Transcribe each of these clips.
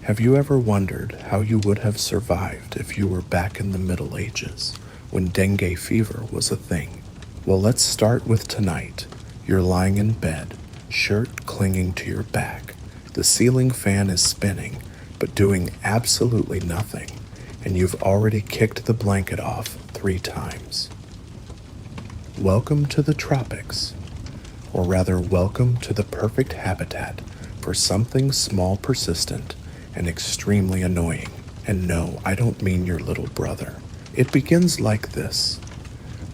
Have you ever wondered how you would have survived if you were back in the Middle Ages, when dengue fever was a thing? Well, let's start with tonight. You're lying in bed, shirt clinging to your back. The ceiling fan is spinning, but doing absolutely nothing, and you've already kicked the blanket off 3 times. Welcome to the tropics, or rather, welcome to the perfect habitat for something small, persistent, and extremely annoying. And no, I don't mean your little brother. It begins like this: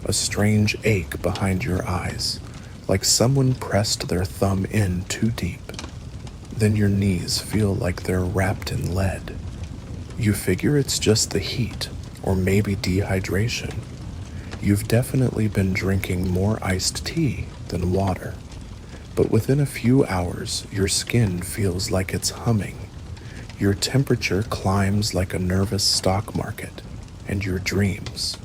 a strange ache behind your eyes, like someone pressed their thumb in too deep. Then your knees feel like they're wrapped in lead. You figure it's just the heat, or maybe dehydration. You've definitely been drinking more iced tea than water, but within a few hours, your skin feels like it's humming. Your temperature climbs like a nervous stock market, and your dreams,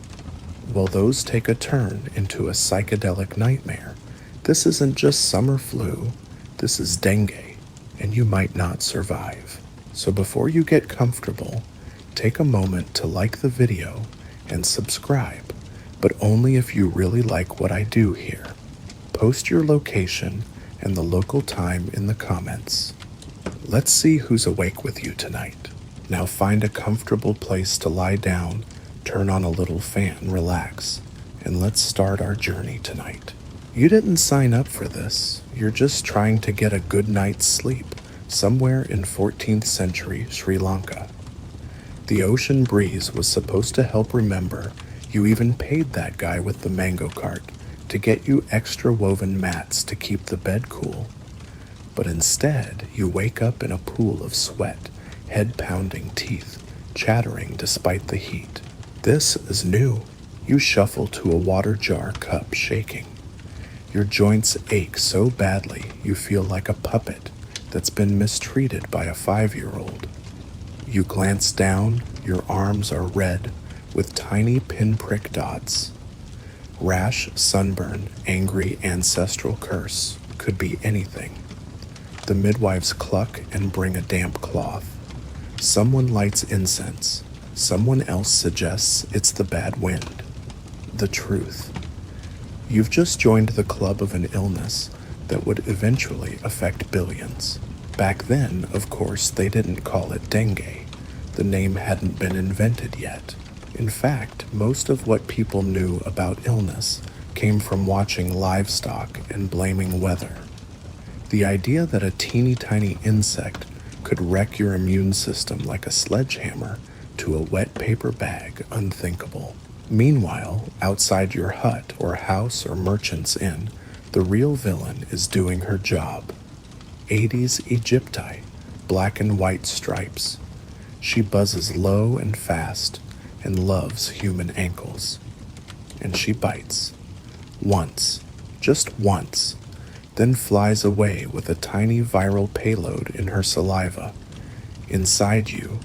well, those take a turn into a psychedelic nightmare. This isn't just summer flu, this is dengue, and you might not survive. So before you get comfortable, take a moment to like the video and subscribe, but only if you really like what I do here. Post your location and the local time in the comments. Let's see who's awake with you tonight. Now find a comfortable place to lie down, turn on a little fan, relax, and let's start our journey tonight. You didn't sign up for this. You're just trying to get a good night's sleep somewhere in 14th century Sri Lanka. The ocean breeze was supposed to help remember you even paid that guy with the mango cart to get you extra woven mats to keep the bed cool. But instead, you wake up in a pool of sweat, head-pounding teeth, chattering despite the heat. This is new. You shuffle to a water jar cup shaking. Your joints ache so badly you feel like a puppet that's been mistreated by a 5-year-old. You glance down, your arms are red with tiny pinprick dots. Rash, sunburn, angry ancestral curse could be anything. The midwives cluck and bring a damp cloth. Someone lights incense. Someone else suggests it's the bad wind. The truth. You've just joined the club of an illness that would eventually affect billions. Back then, of course, they didn't call it dengue. The name hadn't been invented yet. In fact, most of what people knew about illness came from watching livestock and blaming weather. The idea that a teeny tiny insect could wreck your immune system like a sledgehammer to a wet paper bag, unthinkable. Meanwhile, outside your hut or house or merchant's inn, the real villain is doing her job. Aedes aegypti, black and white stripes. She buzzes low and fast and loves human ankles. And she bites. Once, just once, then flies away with a tiny viral payload in her saliva. Inside you,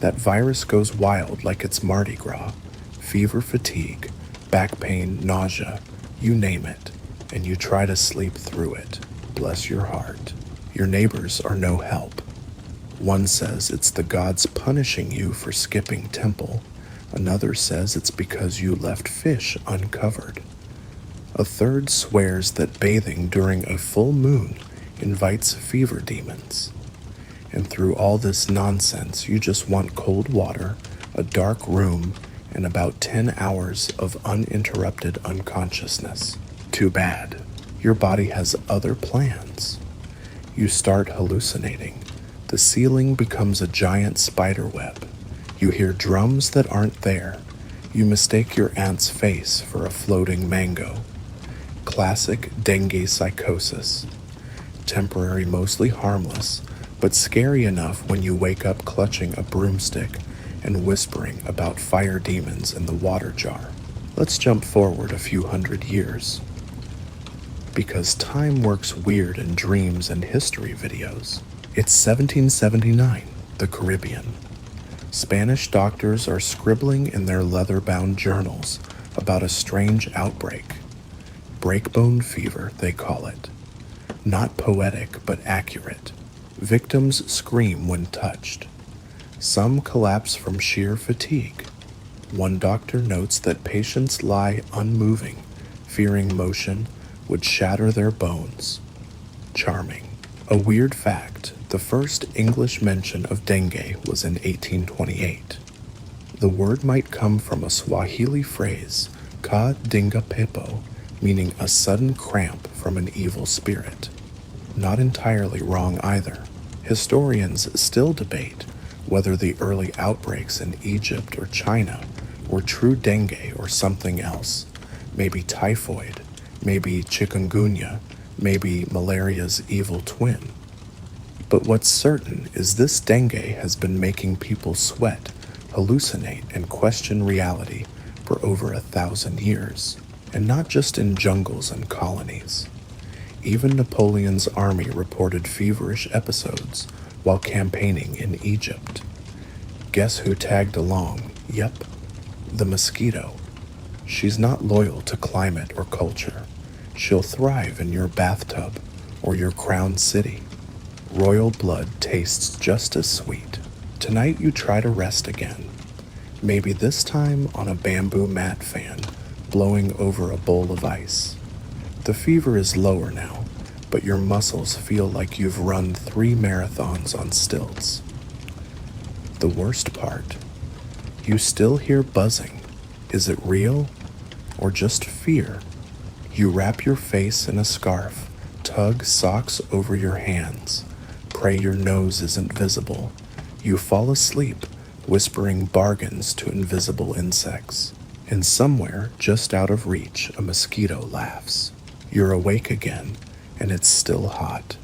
that virus goes wild like it's Mardi Gras. Fever, fatigue, back pain, nausea, you name it, and you try to sleep through it. Bless your heart. Your neighbors are no help. One says it's the gods punishing you for skipping temple. Another says it's because you left fish uncovered. A third swears that bathing during a full moon invites fever demons. And through all this nonsense, you just want cold water, a dark room, and about 10 hours of uninterrupted unconsciousness. Too bad. Your body has other plans. You start hallucinating. The ceiling becomes a giant spider web. You hear drums that aren't there. You mistake your aunt's face for a floating mango. Classic dengue psychosis. Temporary, mostly harmless, but scary enough when you wake up clutching a broomstick and whispering about fire demons in the water jar. Let's jump forward a few hundred years. Because time works weird in dreams and history videos. It's 1779, the Caribbean. Spanish doctors are scribbling in their leather-bound journals about a strange outbreak. Breakbone fever, they call it. Not poetic, but accurate. Victims scream when touched. Some collapse from sheer fatigue. One doctor notes that patients lie unmoving, fearing motion would shatter their bones. Charming. A weird fact, the first English mention of dengue was in 1828. The word might come from a Swahili phrase, ka dinga pepo, meaning a sudden cramp from an evil spirit. Not entirely wrong either. Historians still debate whether the early outbreaks in Egypt or China were true dengue or something else, maybe typhoid, maybe chikungunya, maybe malaria's evil twin. But what's certain is this dengue has been making people sweat, hallucinate, and question reality for over 1,000 years, and not just in jungles and colonies. Even Napoleon's army reported feverish episodes while campaigning in Egypt. Guess who tagged along? Yep, the mosquito. She's not loyal to climate or culture. She'll thrive in your bathtub or your crown city. Royal blood tastes just as sweet. Tonight you try to rest again. Maybe this time on a bamboo mat fan blowing over a bowl of ice. The fever is lower now, but your muscles feel like you've run 3 marathons on stilts. The worst part, you still hear buzzing. Is it real or just fear? You wrap your face in a scarf, tug socks over your hands, pray your nose isn't visible. You fall asleep, whispering bargains to invisible insects. And somewhere, just out of reach, a mosquito laughs. You're awake again, and it's still hot.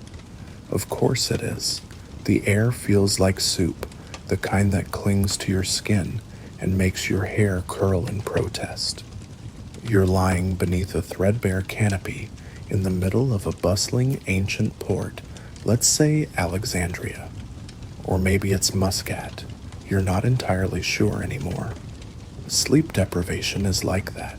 Of course it is. The air feels like soup, the kind that clings to your skin and makes your hair curl in protest. You're lying beneath a threadbare canopy in the middle of a bustling ancient port, let's say Alexandria. Or maybe it's Muscat. You're not entirely sure anymore. Sleep deprivation is like that.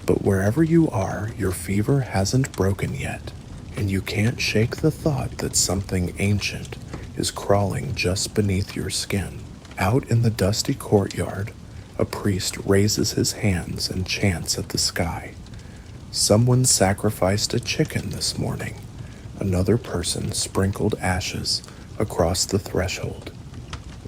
But wherever you are, your fever hasn't broken yet, and you can't shake the thought that something ancient is crawling just beneath your skin. Out in the dusty courtyard, a priest raises his hands and chants at the sky. Someone sacrificed a chicken this morning. Another person sprinkled ashes across the threshold.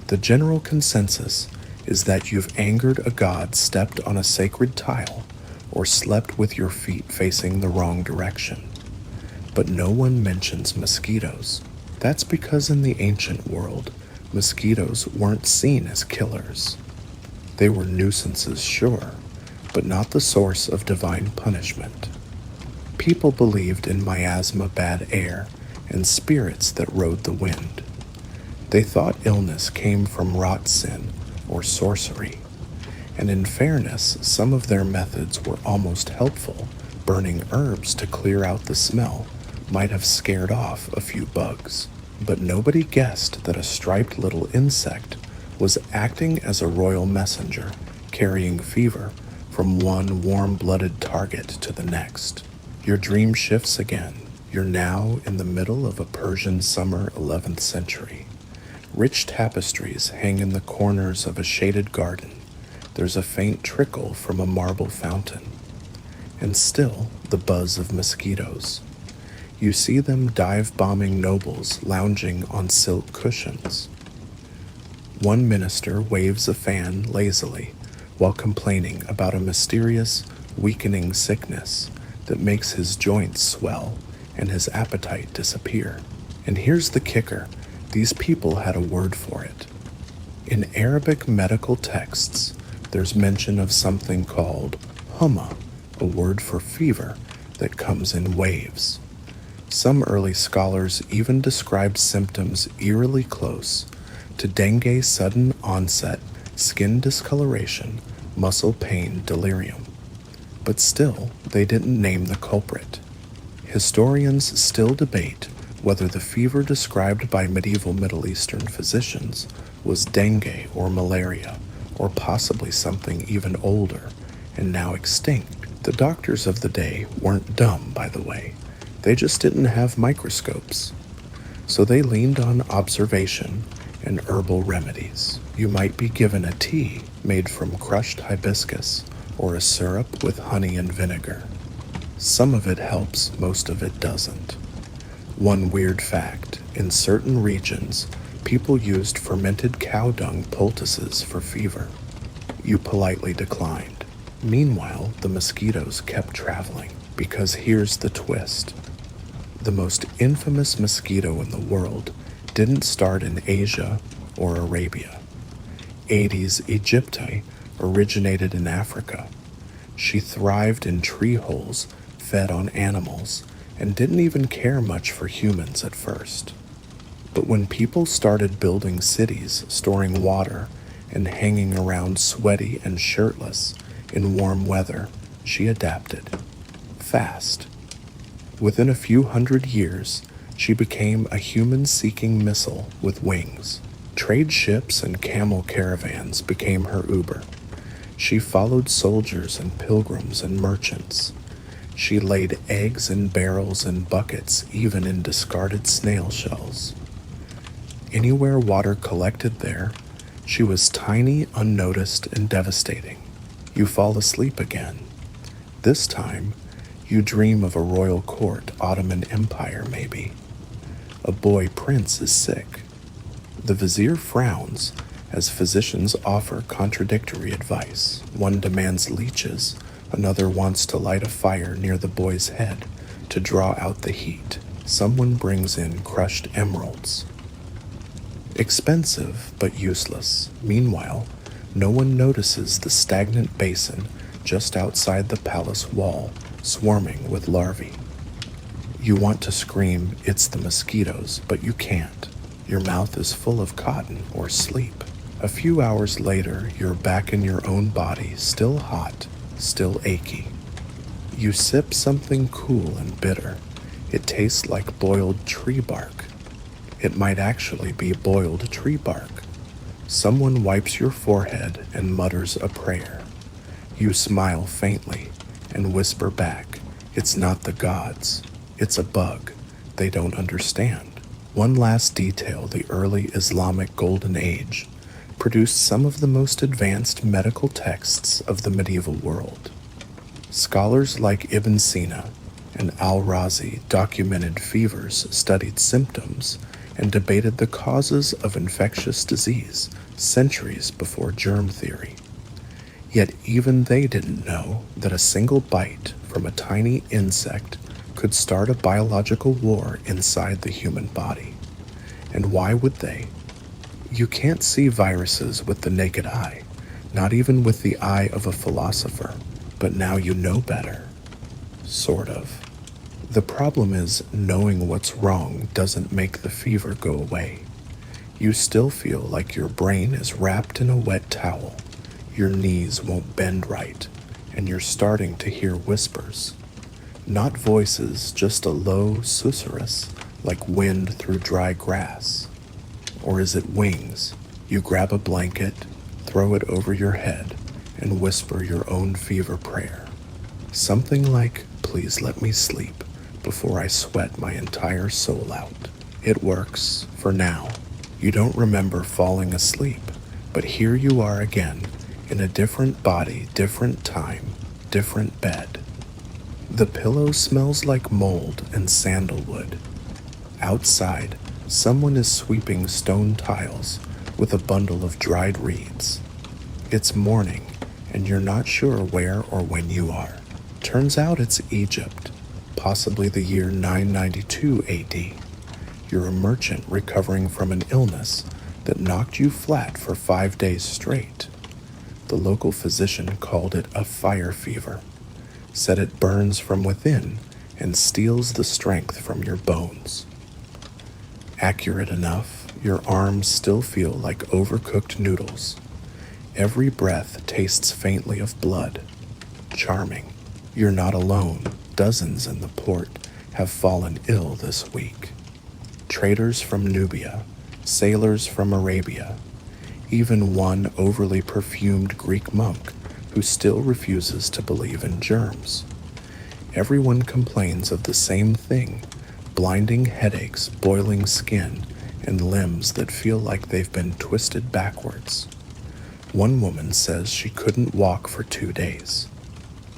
The general consensus is that you've angered a god stepped on a sacred tile or slept with your feet facing the wrong direction. But no one mentions mosquitoes. That's because in the ancient world, mosquitoes weren't seen as killers. They were nuisances, sure, but not the source of divine punishment. People believed in miasma, bad air, and spirits that rode the wind. They thought illness came from rot sin or sorcery, and in fairness, some of their methods were almost helpful. Burning herbs to clear out the smell might have scared off a few bugs. But nobody guessed that a striped little insect was acting as a royal messenger, carrying fever from one warm-blooded target to the next. Your dream shifts again. You're now in the middle of a Persian summer 11th century. Rich tapestries hang in the corners of a shaded garden. There's a faint trickle from a marble fountain. And still, the buzz of mosquitoes. You see them dive-bombing nobles lounging on silk cushions. One minister waves a fan lazily while complaining about a mysterious, weakening sickness that makes his joints swell and his appetite disappear. And here's the kicker. These people had a word for it. In Arabic medical texts, there's mention of something called humma, a word for fever that comes in waves. Some early scholars even described symptoms eerily close to dengue's sudden onset, skin discoloration, muscle pain, delirium. But still, they didn't name the culprit. Historians still debate whether the fever described by medieval Middle Eastern physicians was dengue or malaria, or possibly something even older and now extinct. The doctors of the day weren't dumb, by the way. They just didn't have microscopes. So they leaned on observation and herbal remedies. You might be given a tea made from crushed hibiscus or a syrup with honey and vinegar. Some of it helps, most of it doesn't. One weird fact, in certain regions, people used fermented cow dung poultices for fever. You politely declined. Meanwhile, the mosquitoes kept traveling, because here's the twist. The most infamous mosquito in the world didn't start in Asia or Arabia. Aedes aegypti originated in Africa. She thrived in tree holes, fed on animals, and didn't even care much for humans at first. But when people started building cities, storing water, and hanging around sweaty and shirtless in warm weather, she adapted. Fast. Within a few hundred years, she became a human-seeking missile with wings. Trade ships and camel caravans became her Uber. She followed soldiers and pilgrims and merchants. She laid eggs in barrels and buckets, even in discarded snail shells. Anywhere water collected there, she was tiny, unnoticed, and devastating. You fall asleep again. This time, you dream of a royal court, Ottoman Empire maybe. A boy prince is sick. The vizier frowns as physicians offer contradictory advice. One demands leeches, another wants to light a fire near the boy's head to draw out the heat. Someone brings in crushed emeralds. Expensive, but useless. Meanwhile, no one notices the stagnant basin just outside the palace wall, swarming with larvae. You want to scream, "It's the mosquitoes," but you can't. Your mouth is full of cotton or sleep. A few hours later, you're back in your own body, still hot, still achy. You sip something cool and bitter. It tastes like boiled tree bark. It might actually be boiled tree bark. Someone wipes your forehead and mutters a prayer. You smile faintly and whisper back, "It's not the gods. It's a bug. They don't understand." One last detail: the early Islamic Golden Age produced some of the most advanced medical texts of the medieval world. Scholars like Ibn Sina and al-Razi documented fevers, studied symptoms, and debated the causes of infectious disease centuries before germ theory. Yet even they didn't know that a single bite from a tiny insect could start a biological war inside the human body. And why would they? You can't see viruses with the naked eye, not even with the eye of a philosopher, but now you know better. Sort of. The problem is, knowing what's wrong doesn't make the fever go away. You still feel like your brain is wrapped in a wet towel, your knees won't bend right, and you're starting to hear whispers. Not voices, just a low susurrus, like wind through dry grass. Or is it wings? You grab a blanket, throw it over your head, and whisper your own fever prayer. Something like, "Please let me sleep before I sweat my entire soul out." It works, for now. You don't remember falling asleep, but here you are again, in a different body, different time, different bed. The pillow smells like mold and sandalwood. Outside, someone is sweeping stone tiles with a bundle of dried reeds. It's morning, and you're not sure where or when you are. Turns out it's Egypt, possibly the year 992 AD. You're a merchant recovering from an illness that knocked you flat for 5 days straight. The local physician called it a fire fever, said it burns from within and steals the strength from your bones. Accurate enough, your arms still feel like overcooked noodles. Every breath tastes faintly of blood. Charming. You're not alone. Dozens in the port have fallen ill this week. Traders from Nubia, sailors from Arabia, even one overly perfumed Greek monk who still refuses to believe in germs. Everyone complains of the same thing: blinding headaches, boiling skin, and limbs that feel like they've been twisted backwards. One woman says she couldn't walk for 2 days.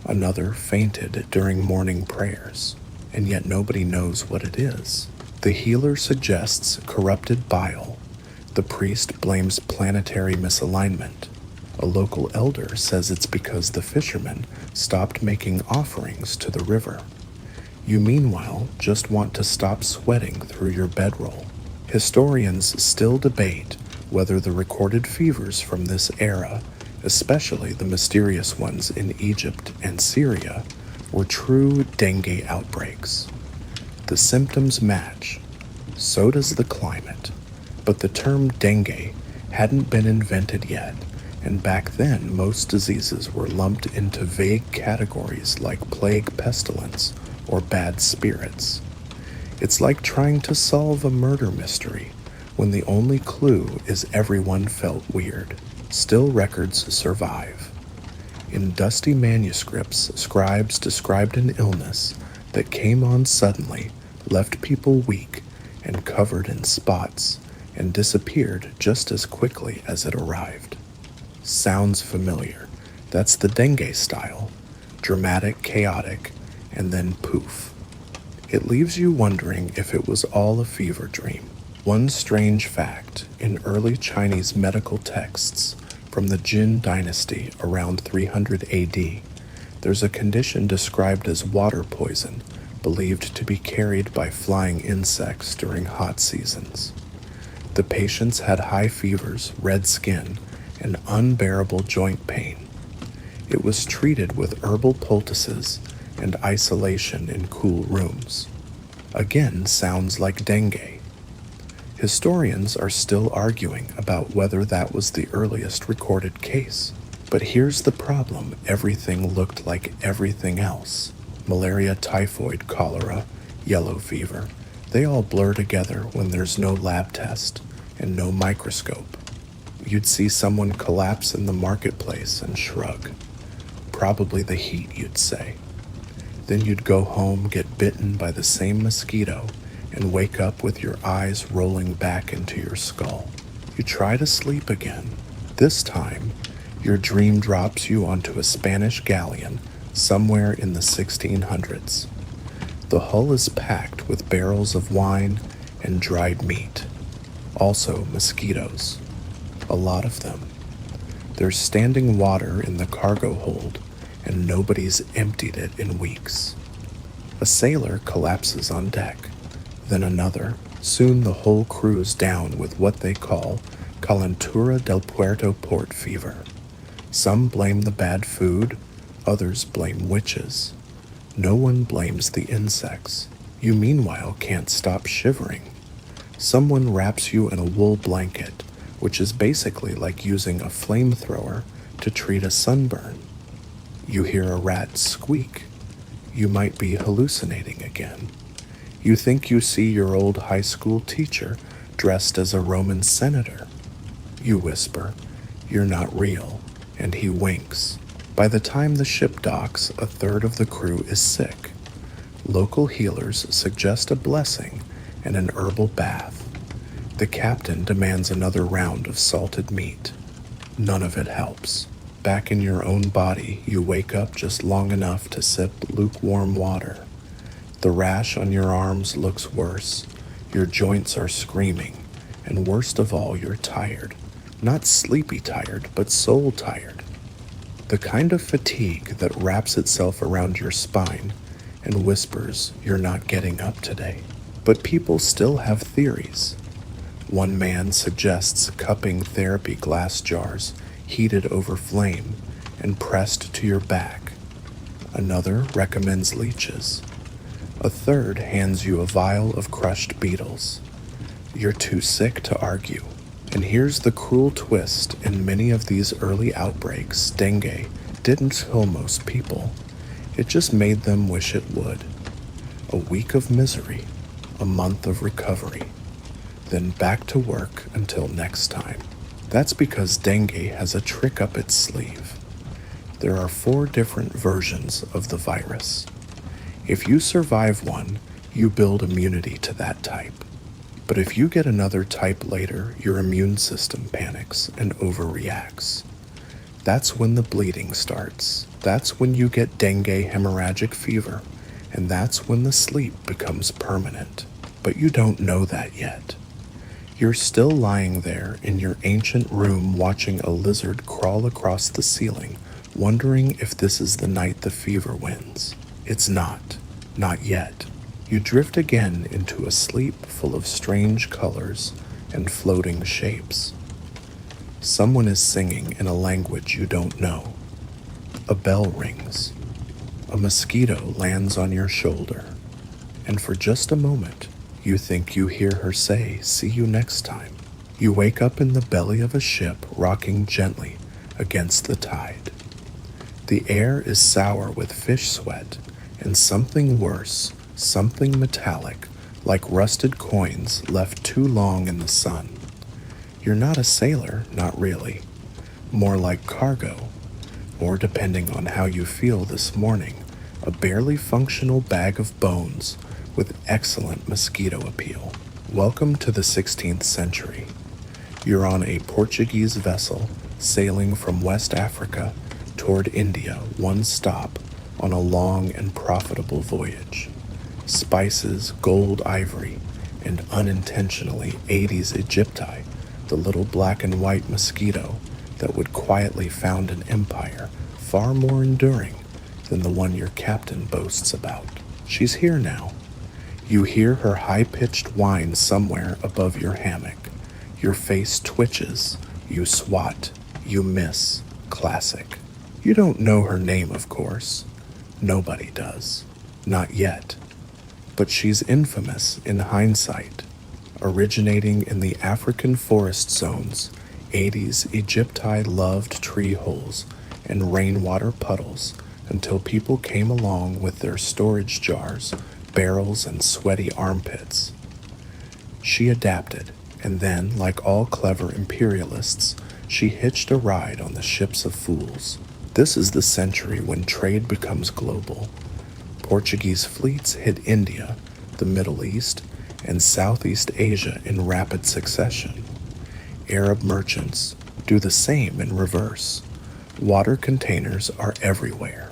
Another fainted during morning prayers, and yet nobody knows what it is. The healer suggests corrupted bile. The priest blames planetary misalignment. A local elder says it's because the fishermen stopped making offerings to the river. You meanwhile just want to stop sweating through your bedroll. Historians still debate whether the recorded fevers from this era, especially the mysterious ones in Egypt and Syria, were true dengue outbreaks. The symptoms match. So does the climate. But the term dengue hadn't been invented yet, and back then most diseases were lumped into vague categories like plague pestilence or bad spirits. It's like trying to solve a murder mystery when the only clue is everyone felt weird. Still records survive. In dusty manuscripts, scribes described an illness that came on suddenly, left people weak and covered in spots, and disappeared just as quickly as it arrived. Sounds familiar. That's the dengue style. Dramatic, chaotic, and then poof. It leaves you wondering if it was all a fever dream. One strange fact, in early Chinese medical texts from the Jin dynasty around 300 AD, there's a condition described as water poison, believed to be carried by flying insects during hot seasons. The patients had high fevers, red skin, and unbearable joint pain. It was treated with herbal poultices and isolation in cool rooms. Again, sounds like dengue. Historians are still arguing about whether that was the earliest recorded case. But here's the problem: everything looked like everything else. Malaria, typhoid, cholera, yellow fever. They all blur together when there's no lab test and no microscope. You'd see someone collapse in the marketplace and shrug. Probably the heat, you'd say. Then you'd go home, get bitten by the same mosquito, and wake up with your eyes rolling back into your skull. You try to sleep again. This time, your dream drops you onto a Spanish galleon somewhere in the 1600s. The hull is packed with barrels of wine and dried meat. Also mosquitoes. A lot of them. There's standing water in the cargo hold, and nobody's emptied it in weeks. A sailor collapses on deck, then another. Soon the whole crew's down with what they call Calentura del Puerto Port fever. Some blame the bad food, others blame witches. No one blames the insects. You meanwhile can't stop shivering. Someone wraps you in a wool blanket, which is basically like using a flamethrower to treat a sunburn. You hear a rat squeak. You might be hallucinating again. You think you see your old high school teacher dressed as a Roman senator. You whisper, "You're not real," and he winks. By the time the ship docks, a third of the crew is sick. Local healers suggest a blessing and an herbal bath. The captain demands another round of salted meat. None of it helps. Back in your own body, you wake up just long enough to sip lukewarm water. The rash on your arms looks worse. Your joints are screaming. And worst of all, you're tired. Not sleepy tired, but soul tired. The kind of fatigue that wraps itself around your spine and whispers, "You're not getting up today." But people still have theories. One man suggests cupping therapy glass jars heated over flame and pressed to your back. Another recommends leeches. A third hands you a vial of crushed beetles. You're too sick to argue. And here's the cruel twist: in many of these early outbreaks, dengue didn't kill most people. It just made them wish it would. A week of misery, a month of recovery, then back to work until next time. That's because dengue has a trick up its sleeve. There are 4 different versions of the virus. If you survive one, you build immunity to that type. But if you get another type later, your immune system panics and overreacts. That's when the bleeding starts. That's when you get dengue hemorrhagic fever. And that's when the sleep becomes permanent. But you don't know that yet. You're still lying there in your ancient room watching a lizard crawl across the ceiling, wondering if this is the night the fever wins. It's not. Not yet. You drift again into a sleep full of strange colors and floating shapes. Someone is singing in a language you don't know. A bell rings. A mosquito lands on your shoulder. And for just a moment, you think you hear her say, "See you next time." You wake up in the belly of a ship rocking gently against the tide. The air is sour with fish sweat and something worse, something metallic, like rusted coins left too long in the sun. You're not a sailor, not really. More like cargo, or depending on how you feel this morning, a barely functional bag of bones with excellent mosquito appeal. Welcome to the 16th century. You're on a Portuguese vessel sailing from West Africa toward India, one stop on a long and profitable voyage. Spices, gold ivory, and unintentionally 80s Egypti, the little black and white mosquito that would quietly found an empire far more enduring than the one your captain boasts about. She's here now. You hear her high-pitched whine somewhere above your hammock. Your face twitches. You swat. You miss. Classic. You don't know her name, of course. Nobody does. Not yet. But she's infamous in hindsight, originating in the African forest zones, 80s Egypti loved tree holes and rainwater puddles until people came along with their storage jars, barrels, and sweaty armpits. She adapted, and then, like all clever imperialists, she hitched a ride on the ships of fools. This is the century when trade becomes global. Portuguese fleets hit India, the Middle East, and Southeast Asia in rapid succession. Arab merchants do the same in reverse. Water containers are everywhere.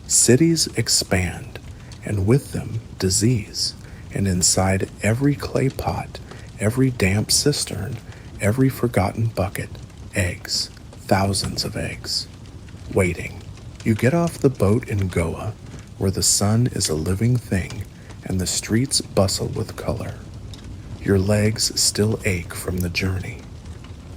Cities expand, and with them, disease. And inside every clay pot, every damp cistern, every forgotten bucket, eggs, thousands of eggs. Waiting. You get off the boat in Goa, where the sun is a living thing and the streets bustle with color. Your legs still ache from the journey.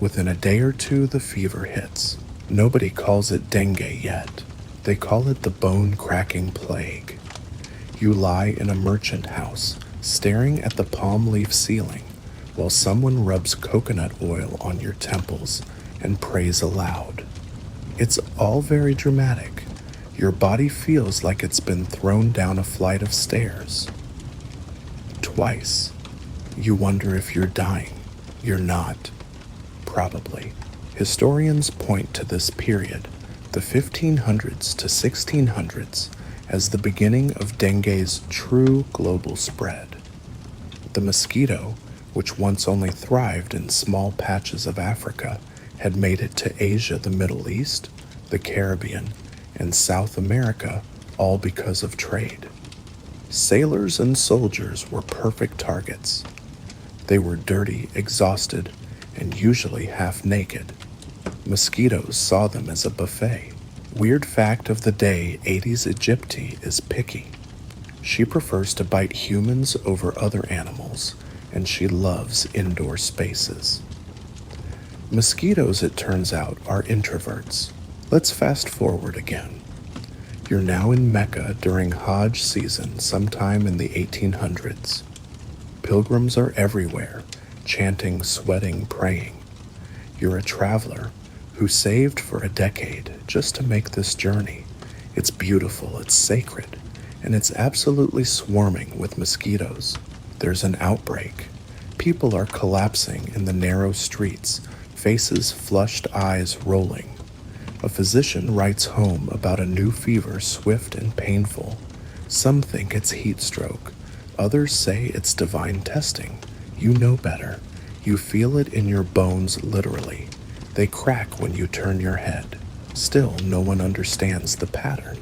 Within a day or two, the fever hits. Nobody calls it dengue yet. They call it the bone-cracking plague. You lie in a merchant house, staring at the palm leaf ceiling, while someone rubs coconut oil on your temples and prays aloud. It's all very dramatic. Your body feels like it's been thrown down a flight of stairs. Twice. You wonder if you're dying. You're not. Probably. Historians point to this period, the 1500s to 1600s, as the beginning of dengue's true global spread. The mosquito, which once only thrived in small patches of Africa, had made it to Asia, the Middle East, the Caribbean, and South America, all because of trade. Sailors and soldiers were perfect targets. They were dirty, exhausted, and usually half naked. Mosquitoes saw them as a buffet. Weird fact of the day, 80s Egypti is picky. She prefers to bite humans over other animals, and she loves indoor spaces. Mosquitoes, it turns out, are introverts. Let's fast forward again. You're now in Mecca during Hajj season sometime in the 1800s. Pilgrims are everywhere, chanting, sweating, praying. You're a traveler who saved for a decade just to make this journey. It's beautiful, it's sacred, and it's absolutely swarming with mosquitoes. There's an outbreak. People are collapsing in the narrow streets, faces flushed, eyes rolling. A physician writes home about a new fever, swift and painful. Some think it's heat stroke. Others say it's divine testing. You know better. You feel it in your bones literally. They crack when you turn your head. Still, no one understands the pattern.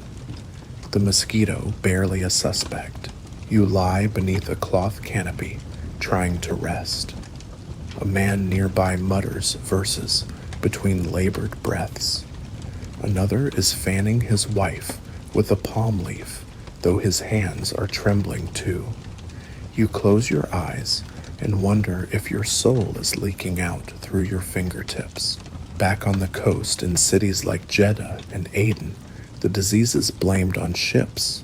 The mosquito, barely a suspect. You lie beneath a cloth canopy, trying to rest. A man nearby mutters verses between labored breaths. Another is fanning his wife with a palm leaf, though his hands are trembling too. You close your eyes and wonder if your soul is leaking out through your fingertips. Back on the coast in cities like Jeddah and Aden, the disease is blamed on ships.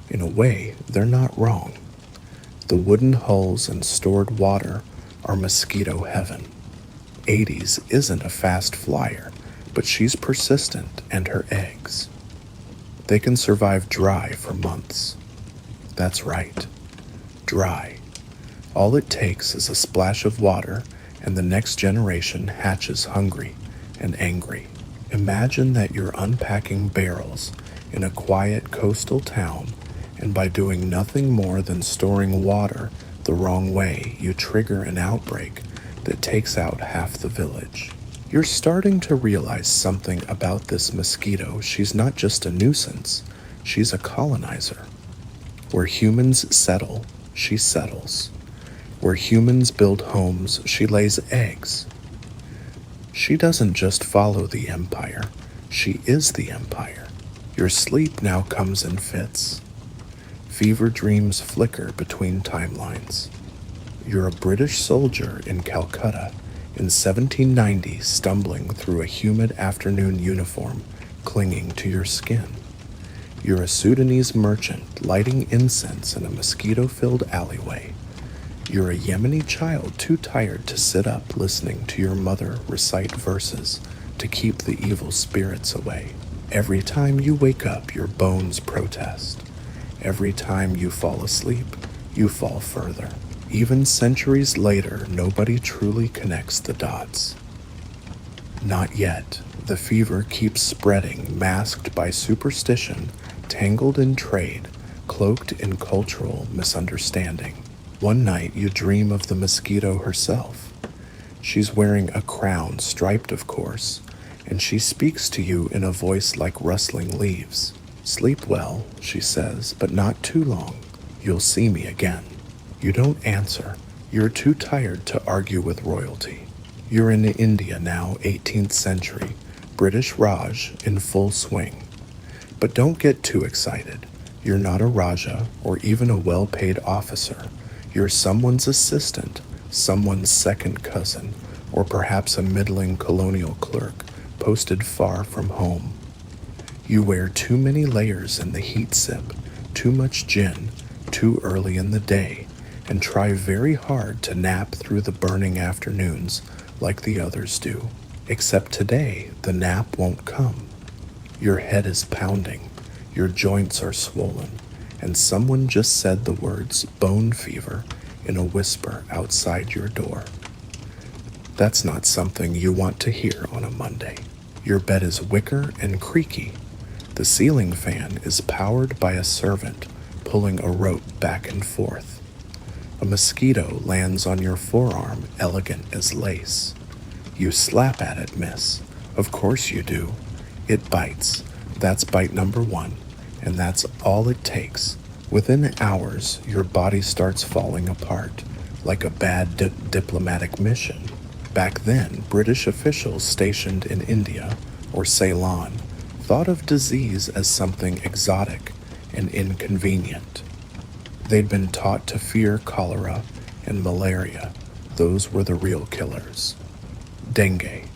In a way, they're not wrong. The wooden hulls and stored water are mosquito heaven. 80s isn't a fast flyer, but she's persistent, and her eggs. They can survive dry for months. That's right, dry. All it takes is a splash of water, and the next generation hatches hungry and angry. Imagine that you're unpacking barrels in a quiet coastal town, and by doing nothing more than storing water the wrong way, you trigger an outbreak that takes out half the village. You're starting to realize something about this mosquito. She's not just a nuisance, she's a colonizer. Where humans settle, she settles. Where humans build homes, she lays eggs. She doesn't just follow the empire, she is the empire. Your sleep now comes in fits. Fever dreams flicker between timelines. You're a British soldier in Calcutta in 1790, stumbling through a humid afternoon uniform, clinging to your skin. You're a Sudanese merchant lighting incense in a mosquito-filled alleyway. You're a Yemeni child too tired to sit up listening to your mother recite verses to keep the evil spirits away. Every time you wake up, your bones protest. Every time you fall asleep, you fall further. Even centuries later, nobody truly connects the dots. Not yet. The fever keeps spreading, masked by superstition, tangled in trade, cloaked in cultural misunderstanding. One night you dream of the mosquito herself. She's wearing a crown, striped of course, and she speaks to you in a voice like rustling leaves. Sleep well, she says, but not too long. You'll see me again. You don't answer. You're too tired to argue with royalty. You're in India now, 18th century, British Raj in full swing. But don't get too excited. You're not a Raja or even a well-paid officer. You're someone's assistant, someone's second cousin, or perhaps a middling colonial clerk posted far from home. You wear too many layers in the heat sip, too much gin, too early in the day, and try very hard to nap through the burning afternoons like the others do. Except today, the nap won't come. Your head is pounding, your joints are swollen, and someone just said the words bone fever in a whisper outside your door. That's not something you want to hear on a Monday. Your bed is wicker and creaky. The ceiling fan is powered by a servant pulling a rope back and forth. A mosquito lands on your forearm, elegant as lace. You slap at it, miss. Of course you do. It bites. That's bite number one, and that's all it takes. Within hours, your body starts falling apart, like a bad diplomatic mission. Back then, British officials stationed in India or Ceylon thought of disease as something exotic and inconvenient. They'd been taught to fear cholera and malaria. Those were the real killers. Dengue.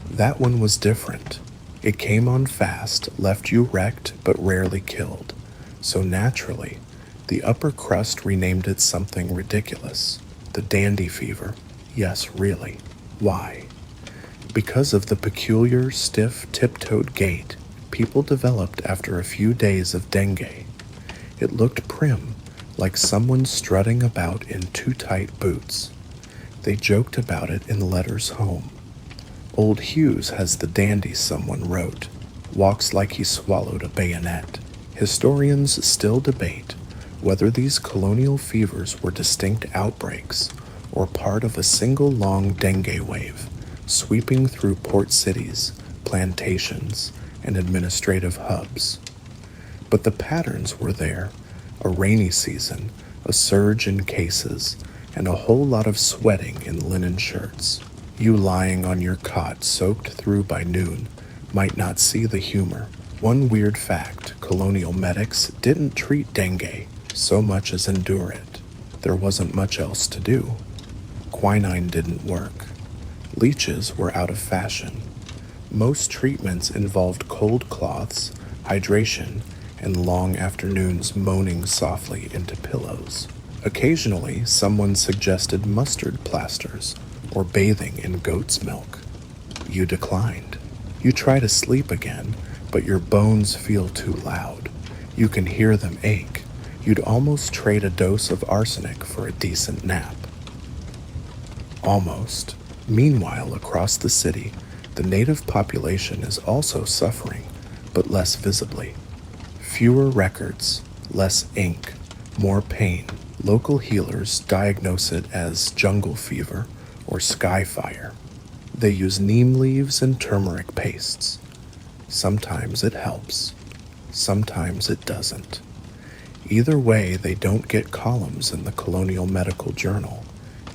That one was different. It came on fast, left you wrecked, but rarely killed. So naturally, the upper crust renamed it something ridiculous. The dandy fever. Yes, really. Why? Because of the peculiar, stiff, tiptoed gait people developed after a few days of dengue. It looked prim, like someone strutting about in too tight boots. They joked about it in letters home. Old Hughes has the dandy someone wrote, walks like he swallowed a bayonet. Historians still debate Whether these colonial fevers were distinct outbreaks or part of a single long dengue wave sweeping through port cities, plantations, and administrative hubs. But the patterns were there: a rainy season, a surge in cases, and a whole lot of sweating in linen shirts. You lying on your cot soaked through by noon might not see the humor. One weird fact: colonial medics didn't treat dengue so much as endure it. There wasn't much else to do. Quinine didn't work. Leeches were out of fashion. Most treatments involved cold cloths, hydration, and long afternoons moaning softly into pillows. Occasionally, someone suggested mustard plasters or bathing in goat's milk. You declined. You try to sleep again, but your bones feel too loud. You can hear them ache. You'd almost trade a dose of arsenic for a decent nap. Almost. Meanwhile, across the city, the native population is also suffering, but less visibly. Fewer records, less ink, more pain. Local healers diagnose it as jungle fever or sky fire. They use neem leaves and turmeric pastes. Sometimes it helps, sometimes it doesn't. Either way, they don't get columns in the Colonial Medical Journal.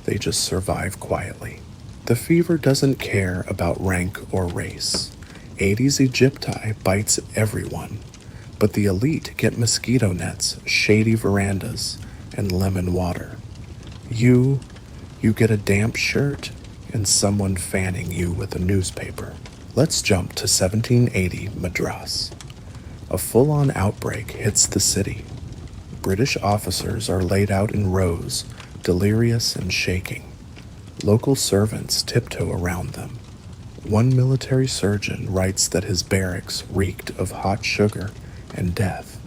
They just survive quietly. The fever doesn't care about rank or race. Aedes aegypti bites everyone, but the elite get mosquito nets, shady verandas, and lemon water. You get a damp shirt and someone fanning you with a newspaper. Let's jump to 1780 Madras. A full-on outbreak hits the city. British officers are laid out in rows, delirious and shaking. Local servants tiptoe around them. One military surgeon writes that his barracks reeked of hot sugar and death.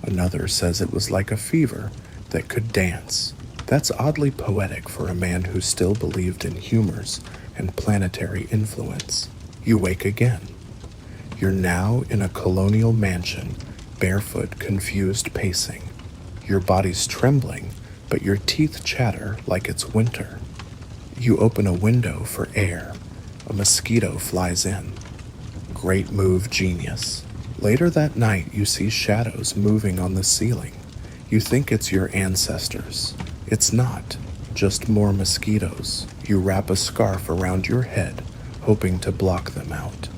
Another says it was like a fever that could dance. That's oddly poetic for a man who still believed in humors and planetary influence. You wake again. You're now in a colonial mansion, barefoot, confused pacing. Your body's trembling, but your teeth chatter like it's winter. You open a window for air. A mosquito flies in. Great move, genius. Later that night, you see shadows moving on the ceiling. You think it's your ancestors. It's not, just more mosquitoes. You wrap a scarf around your head, hoping to block them out.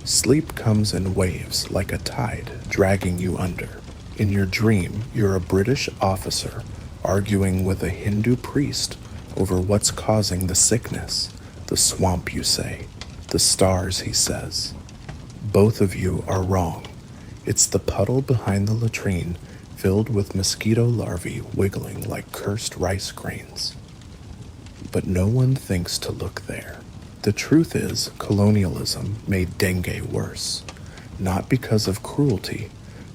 Sleep comes in waves like a tide, dragging you under. In your dream, you're a British officer arguing with a Hindu priest over what's causing the sickness. The swamp, you say. The stars, he says. Both of you are wrong. It's the puddle behind the latrine, filled with mosquito larvae wiggling like cursed rice grains. But no one thinks to look there. The truth is, colonialism made dengue worse. Not because of cruelty,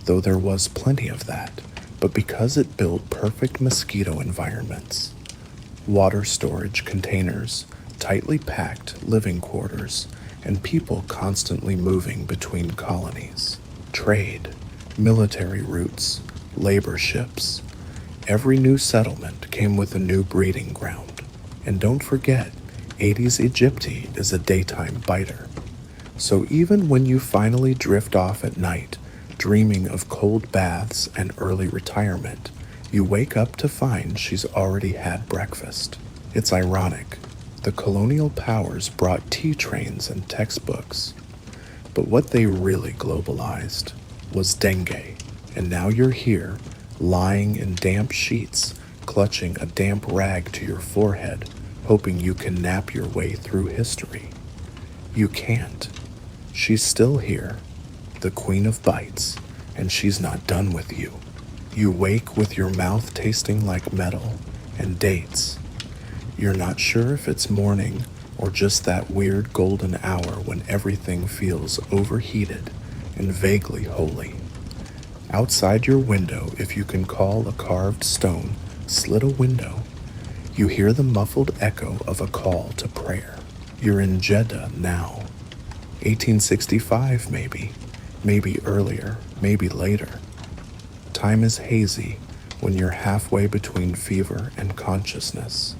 though there was plenty of that, but because it built perfect mosquito environments. Water storage containers, tightly packed living quarters, and people constantly moving between colonies. Trade, military routes, labor ships. Every new settlement came with a new breeding ground. And don't forget, Aedes aegypti is a daytime biter. So even when you finally drift off at night, dreaming of cold baths and early retirement, you wake up to find she's already had breakfast. It's ironic. The colonial powers brought tea trains and textbooks. But what they really globalized was dengue. And now you're here, lying in damp sheets, clutching a damp rag to your forehead, hoping you can nap your way through history. You can't. She's still here, the queen of bites, and she's not done with you. You wake with your mouth tasting like metal and dates. You're not sure if it's morning or just that weird golden hour when everything feels overheated and vaguely holy. Outside your window, if you can call a carved stone slit a window, you hear the muffled echo of a call to prayer. You're in Jeddah now. 1865 maybe earlier, maybe later. Time is hazy, when you're halfway between fever and consciousness.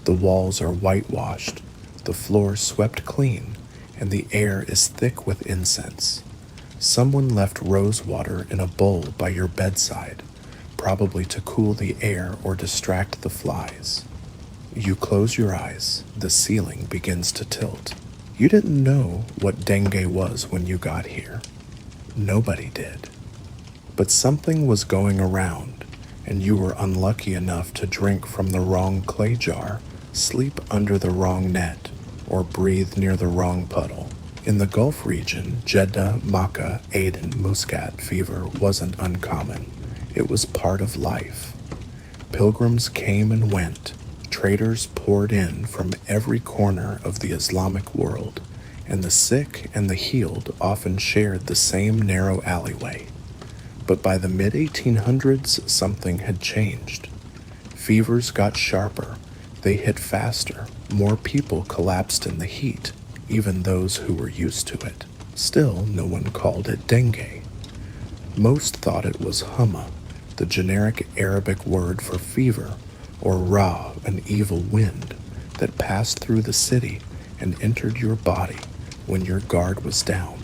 The walls are whitewashed, the floor swept clean, and the air is thick with incense. Someone left rose water in a bowl by your bedside, probably to cool the air or distract the flies. You close your eyes, the ceiling begins to tilt. You didn't know what dengue was when you got here. Nobody did. But something was going around, and you were unlucky enough to drink from the wrong clay jar, sleep under the wrong net, or breathe near the wrong puddle. In the Gulf region, Jeddah, Makkah, Aden, Muscat fever wasn't uncommon. It was part of life. Pilgrims came and went. Traders poured in from every corner of the Islamic world, and the sick and the healed often shared the same narrow alleyway. But by the mid-1800s, something had changed. Fevers got sharper. They hit faster. More people collapsed in the heat, even those who were used to it. Still, no one called it dengue. Most thought it was humma, the generic Arabic word for fever, or ra, an evil wind that passed through the city and entered your body when your guard was down.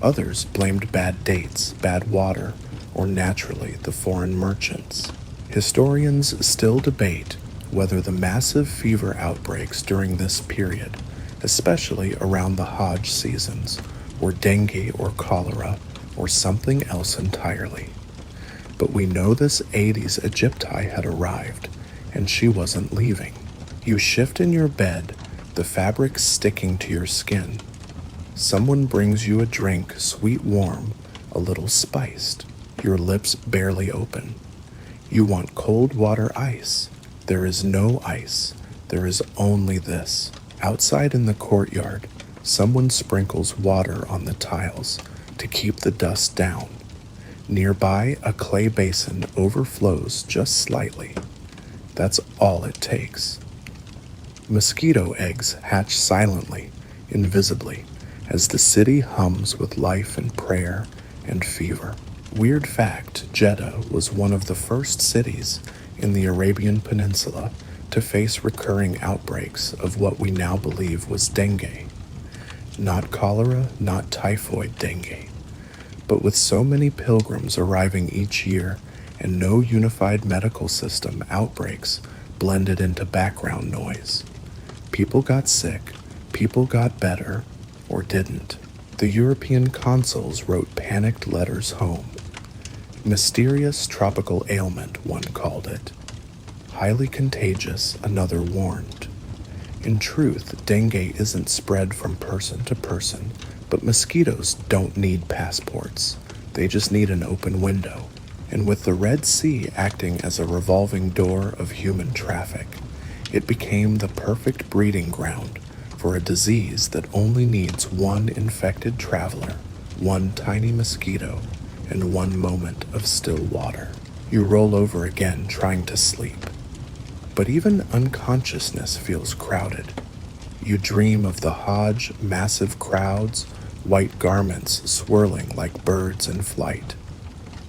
Others blamed bad dates, bad water, or naturally the foreign merchants. Historians still debate whether the massive fever outbreaks during this period, especially around the Hajj seasons, were dengue or cholera or something else entirely. But we know this Aedes aegypti had arrived, and she wasn't leaving. You shift in your bed, the fabric sticking to your skin. Someone brings you a drink, sweet warm, a little spiced, your lips barely open. You want cold water ice. There is no ice. There is only this. Outside in the courtyard, someone sprinkles water on the tiles to keep the dust down. Nearby, a clay basin overflows just slightly. That's all it takes. Mosquito eggs hatch silently, invisibly, as the city hums with life and prayer and fever. Weird fact, Jeddah was one of the first cities in the Arabian Peninsula to face recurring outbreaks of what we now believe was dengue. Not cholera, not typhoid dengue. But with so many pilgrims arriving each year and no unified medical system, outbreaks blended into background noise. People got sick, people got better, or didn't. The European consuls wrote panicked letters home. Mysterious tropical ailment, one called it. Highly contagious, another warned. In truth, dengue isn't spread from person to person, but mosquitoes don't need passports. They just need an open window. And with the Red Sea acting as a revolving door of human traffic, it became the perfect breeding ground for a disease that only needs one infected traveler, one tiny mosquito, and one moment of still water. You roll over again trying to sleep. But even unconsciousness feels crowded. You dream of the Hajj, massive crowds, white garments swirling like birds in flight.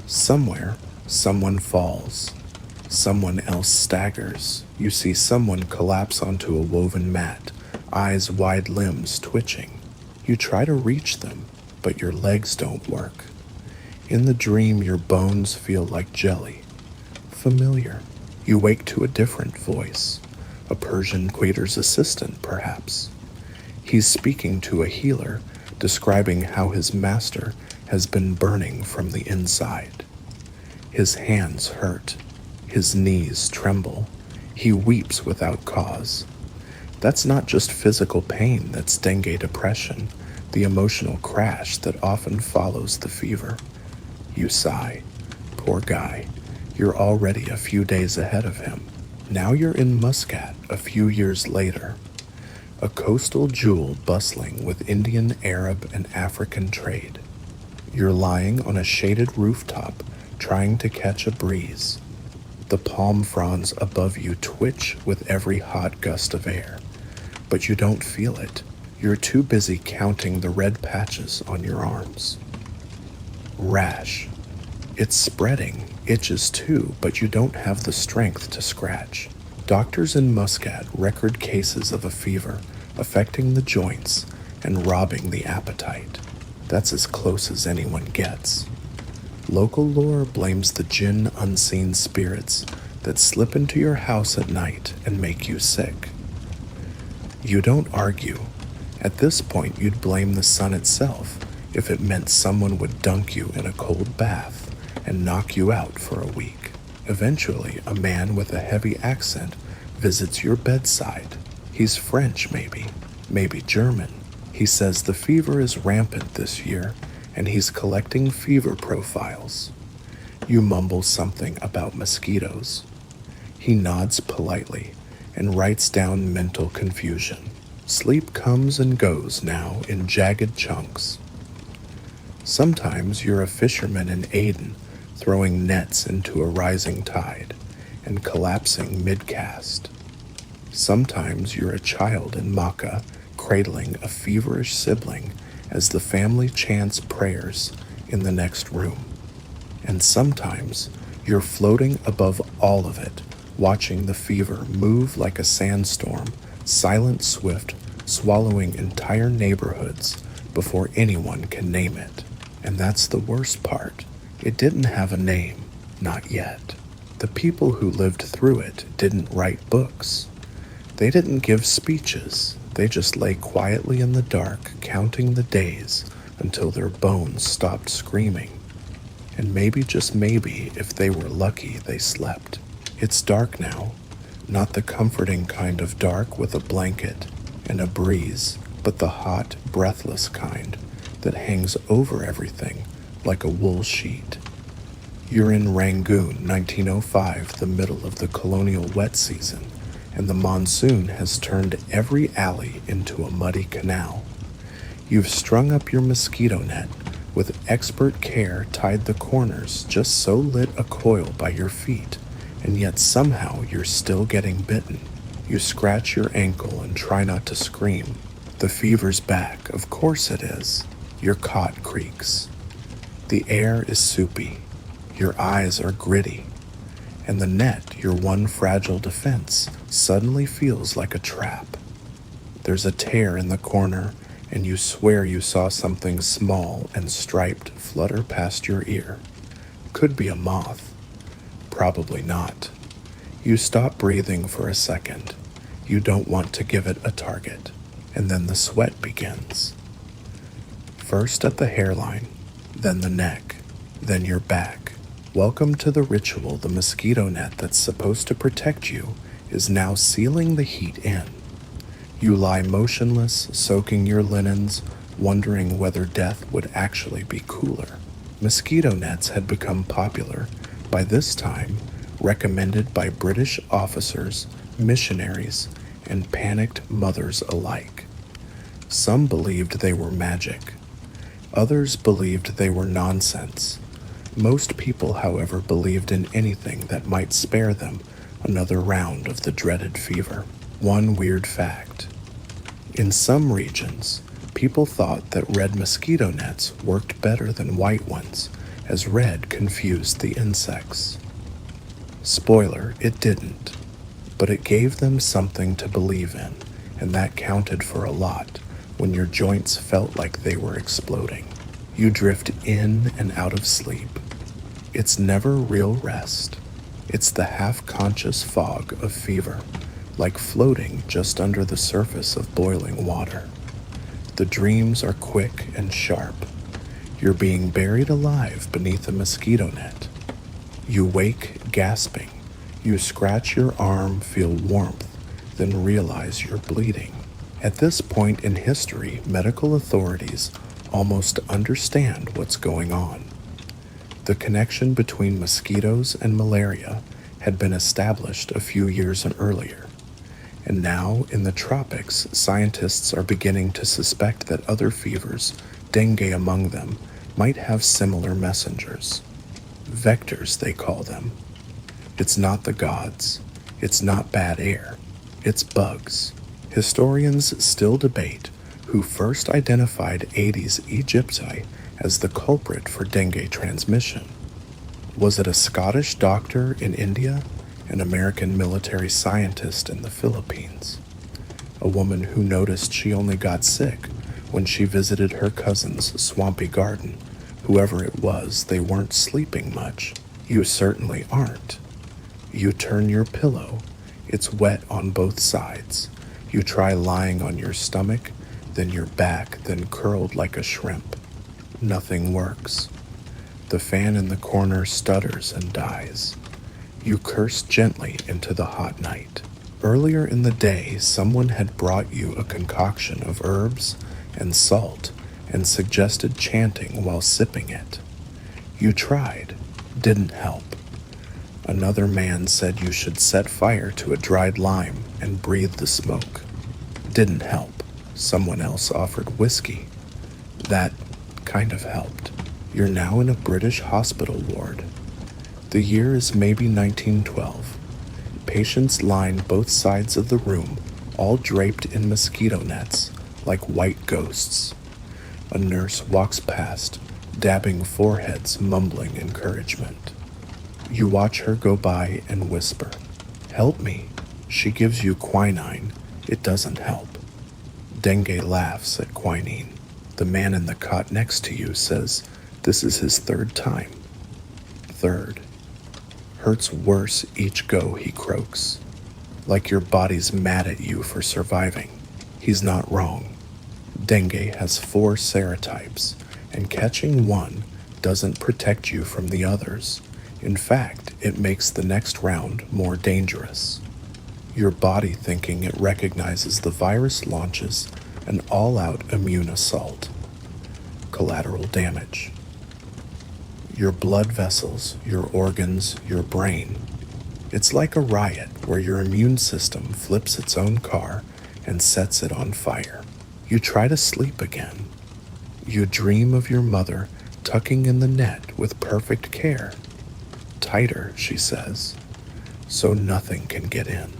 Somewhere, someone falls. Someone else staggers. You see someone collapse onto a woven mat, eyes wide, limbs twitching. You try to reach them, but your legs don't work. In the dream, your bones feel like jelly. Familiar. You wake to a different voice, a Persian waiter's assistant, perhaps. He's speaking to a healer, describing how his master has been burning from the inside. His hands hurt. His knees tremble. He weeps without cause. That's not just physical pain, that's dengue depression, the emotional crash that often follows the fever. You sigh. Poor guy. You're already a few days ahead of him. Now you're in Muscat a few years later. A coastal jewel bustling with Indian, Arab, and African trade. You're lying on a shaded rooftop trying to catch a breeze. The palm fronds above you twitch with every hot gust of air, but you don't feel it. You're too busy counting the red patches on your arms. Rash. It's spreading, itches too, but you don't have the strength to scratch. Doctors in Muscat record cases of a fever affecting the joints and robbing the appetite. That's as close as anyone gets. Local lore blames the jinn unseen spirits that slip into your house at night and make you sick. You don't argue. At this point, you'd blame the sun itself if it meant someone would dunk you in a cold bath and knock you out for a week. Eventually, a man with a heavy accent visits your bedside. He's French, maybe German. He says the fever is rampant this year, and he's collecting fever profiles. You mumble something about mosquitoes. He nods politely and writes down mental confusion. Sleep comes and goes now in jagged chunks. Sometimes you're a fisherman in Aden, throwing nets into a rising tide and collapsing mid-cast. Sometimes you're a child in Makkah, cradling a feverish sibling as the family chants prayers in the next room. And sometimes you're floating above all of it, watching the fever move like a sandstorm, silent, swift, swallowing entire neighborhoods before anyone can name it. And that's the worst part. It didn't have a name, not yet. The people who lived through it didn't write books. They didn't give speeches. They just lay quietly in the dark, counting the days until their bones stopped screaming. And maybe, just maybe, if they were lucky, they slept. It's dark now, not the comforting kind of dark with a blanket and a breeze, but the hot, breathless kind that hangs over everything like a wool sheet. You're in Rangoon, 1905, the middle of the colonial wet season, and the monsoon has turned every alley into a muddy canal. You've strung up your mosquito net, with expert care tied the corners, just so lit a coil by your feet, and yet somehow you're still getting bitten. You scratch your ankle and try not to scream. The fever's back, of course it is. Your cot creaks. The air is soupy. Your eyes are gritty. And the net, your one fragile defense, suddenly feels like a trap. There's a tear in the corner, and you swear you saw something small and striped flutter past your ear. Could be a moth. Probably not. You stop breathing for a second. You don't want to give it a target. And then the sweat begins. First at the hairline, then the neck, then your back. Welcome to the ritual. The mosquito net that's supposed to protect you is now sealing the heat in. You lie motionless, soaking your linens, wondering whether death would actually be cooler. Mosquito nets had become popular, by this time recommended by British officers, missionaries, and panicked mothers alike. Some believed they were magic. Others believed they were nonsense. Most people, however, believed in anything that might spare them another round of the dreaded fever. One weird fact. In some regions, people thought that red mosquito nets worked better than white ones, as red confused the insects. Spoiler, it didn't. But it gave them something to believe in, and that counted for a lot when your joints felt like they were exploding. You drift in and out of sleep. It's never real rest. It's the half-conscious fog of fever, like floating just under the surface of boiling water. The dreams are quick and sharp. You're being buried alive beneath a mosquito net. You wake gasping. You scratch your arm, feel warmth, then realize you're bleeding. At this point in history, medical authorities almost understand what's going on. The connection between mosquitoes and malaria had been established a few years earlier, and now in the tropics, scientists are beginning to suspect that other fevers, dengue among them, might have similar messengers. Vectors, they call them. It's not the gods. It's not bad air. It's bugs. Historians still debate who first identified Aedes aegypti as the culprit for dengue transmission. Was it a Scottish doctor in India, an American military scientist in the Philippines, a woman who noticed she only got sick when she visited her cousin's swampy garden? Whoever it was, they weren't sleeping much. You certainly aren't. You turn your pillow. It's wet on both sides. You try lying on your stomach, then your back, then curled like a shrimp. Nothing works. The fan in the corner stutters and dies. You curse gently into the hot night. Earlier in the day, someone had brought you a concoction of herbs and salt and suggested chanting while sipping it. You tried. Didn't help. Another man said you should set fire to a dried lime and breathe the smoke. Didn't help. Someone else offered whiskey. That kind of helped. You're now in a British hospital ward. The year is maybe 1912. Patients line both sides of the room, all draped in mosquito nets, like white ghosts. A nurse walks past, dabbing foreheads, mumbling encouragement. You watch her go by and whisper, "Help me." She gives you quinine. It doesn't help. Dengue laughs at quinine. The man in the cot next to you says this is his third time. Third. Hurts worse each go, he croaks. Like your body's mad at you for surviving. He's not wrong. Dengue has 4 serotypes, and catching one doesn't protect you from the others. In fact, it makes the next round more dangerous. Your body, thinking it recognizes the virus, launches an all-out immune assault. Collateral damage. Your blood vessels, your organs, your brain. It's like a riot where your immune system flips its own car and sets it on fire. You try to sleep again. You dream of your mother tucking in the net with perfect care. Tighter, she says, so nothing can get in.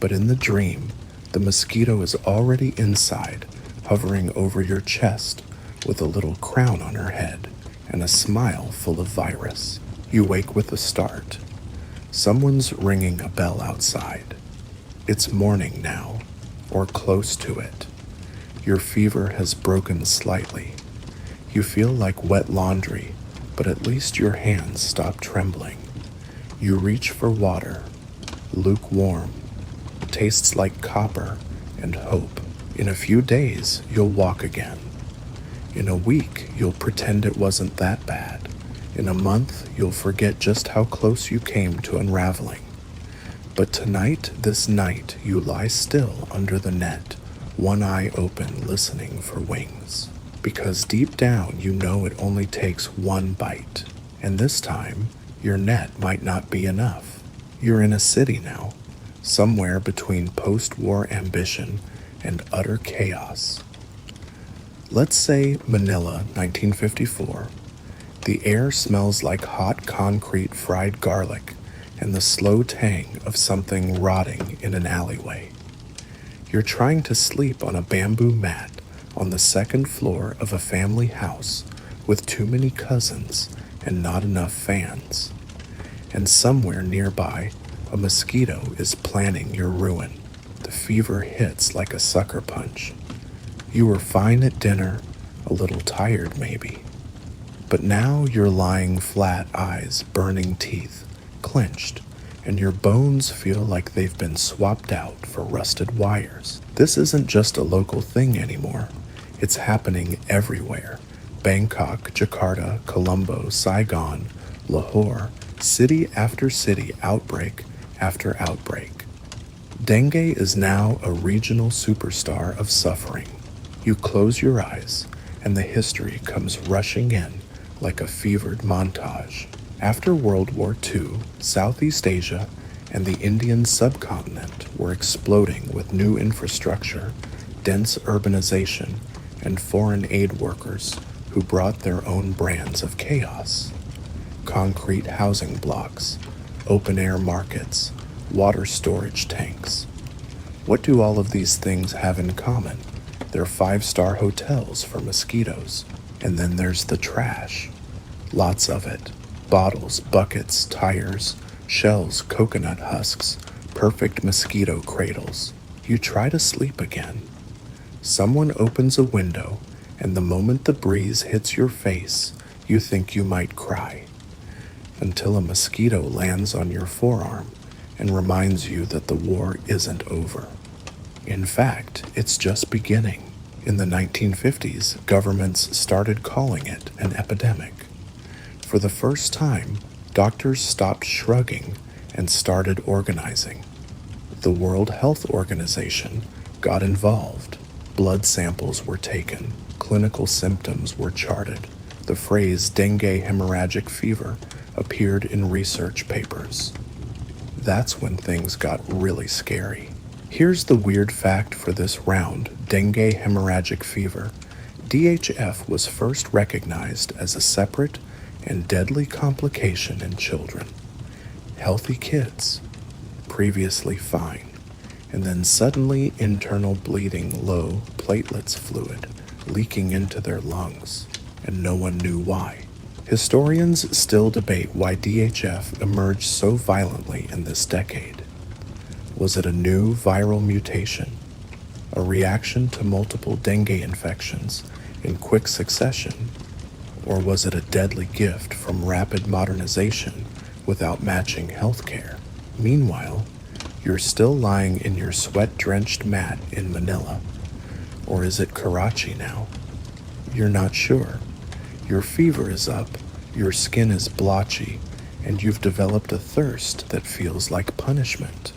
But in the dream, the mosquito is already inside, hovering over your chest with a little crown on her head and a smile full of virus. You wake with a start. Someone's ringing a bell outside. It's morning now, or close to it. Your fever has broken slightly. You feel like wet laundry, but at least your hands stop trembling. You reach for water, lukewarm, tastes like copper and hope. In a few days, you'll walk again. In a week, you'll pretend it wasn't that bad. In a month, you'll forget just how close you came to unraveling. But tonight, this night, you lie still under the net, one eye open, listening for wings. Because deep down, you know it only takes one bite. And this time, your net might not be enough. You're in a city now, somewhere between post-war ambition and utter chaos. Let's say Manila, 1954. The air smells like hot concrete fried garlic and the slow tang of something rotting in an alleyway. You're trying to sleep on a bamboo mat on the second floor of a family house with too many cousins and not enough fans. And somewhere nearby, a mosquito is planning your ruin. The fever hits like a sucker punch. You were fine at dinner, a little tired maybe. But now you're lying flat, eyes, burning teeth, clenched, and your bones feel like they've been swapped out for rusted wires. This isn't just a local thing anymore. It's happening everywhere. Bangkok, Jakarta, Colombo, Saigon, Lahore, city after city, outbreak after outbreak. Dengue is now a regional superstar of suffering. You close your eyes, and the history comes rushing in like a fevered montage. After World War II, Southeast Asia and the Indian subcontinent were exploding with new infrastructure, dense urbanization, and foreign aid workers who brought their own brands of chaos. Concrete housing blocks, open-air markets, water storage tanks. What do all of these things have in common? They're 5-star hotels for mosquitoes. And then there's the trash. Lots of it. Bottles, buckets, tires, shells, coconut husks, perfect mosquito cradles. You try to sleep again. Someone opens a window, and the moment the breeze hits your face, you think you might cry, until a mosquito lands on your forearm and reminds you that the war isn't over. In fact, it's just beginning. In the 1950s, governments started calling it an epidemic. For the first time, doctors stopped shrugging and started organizing. The World Health Organization got involved. Blood samples were taken, clinical symptoms were charted. The phrase dengue hemorrhagic fever appeared in research papers. That's when things got really scary. Here's the weird fact for this round: dengue hemorrhagic fever, DHF, was first recognized as a separate and deadly complication in children. Healthy kids, previously fine, and then suddenly internal bleeding, low platelets fluid leaking into their lungs, and no one knew why. Historians still debate why DHF emerged so violently in this decade. Was it a new viral mutation, a reaction to multiple dengue infections in quick succession, or was it a deadly gift from rapid modernization without matching healthcare? Meanwhile, you're still lying in your sweat-drenched mat in Manila. Or is it Karachi now? You're not sure. Your fever is up, your skin is blotchy, and you've developed a thirst that feels like punishment.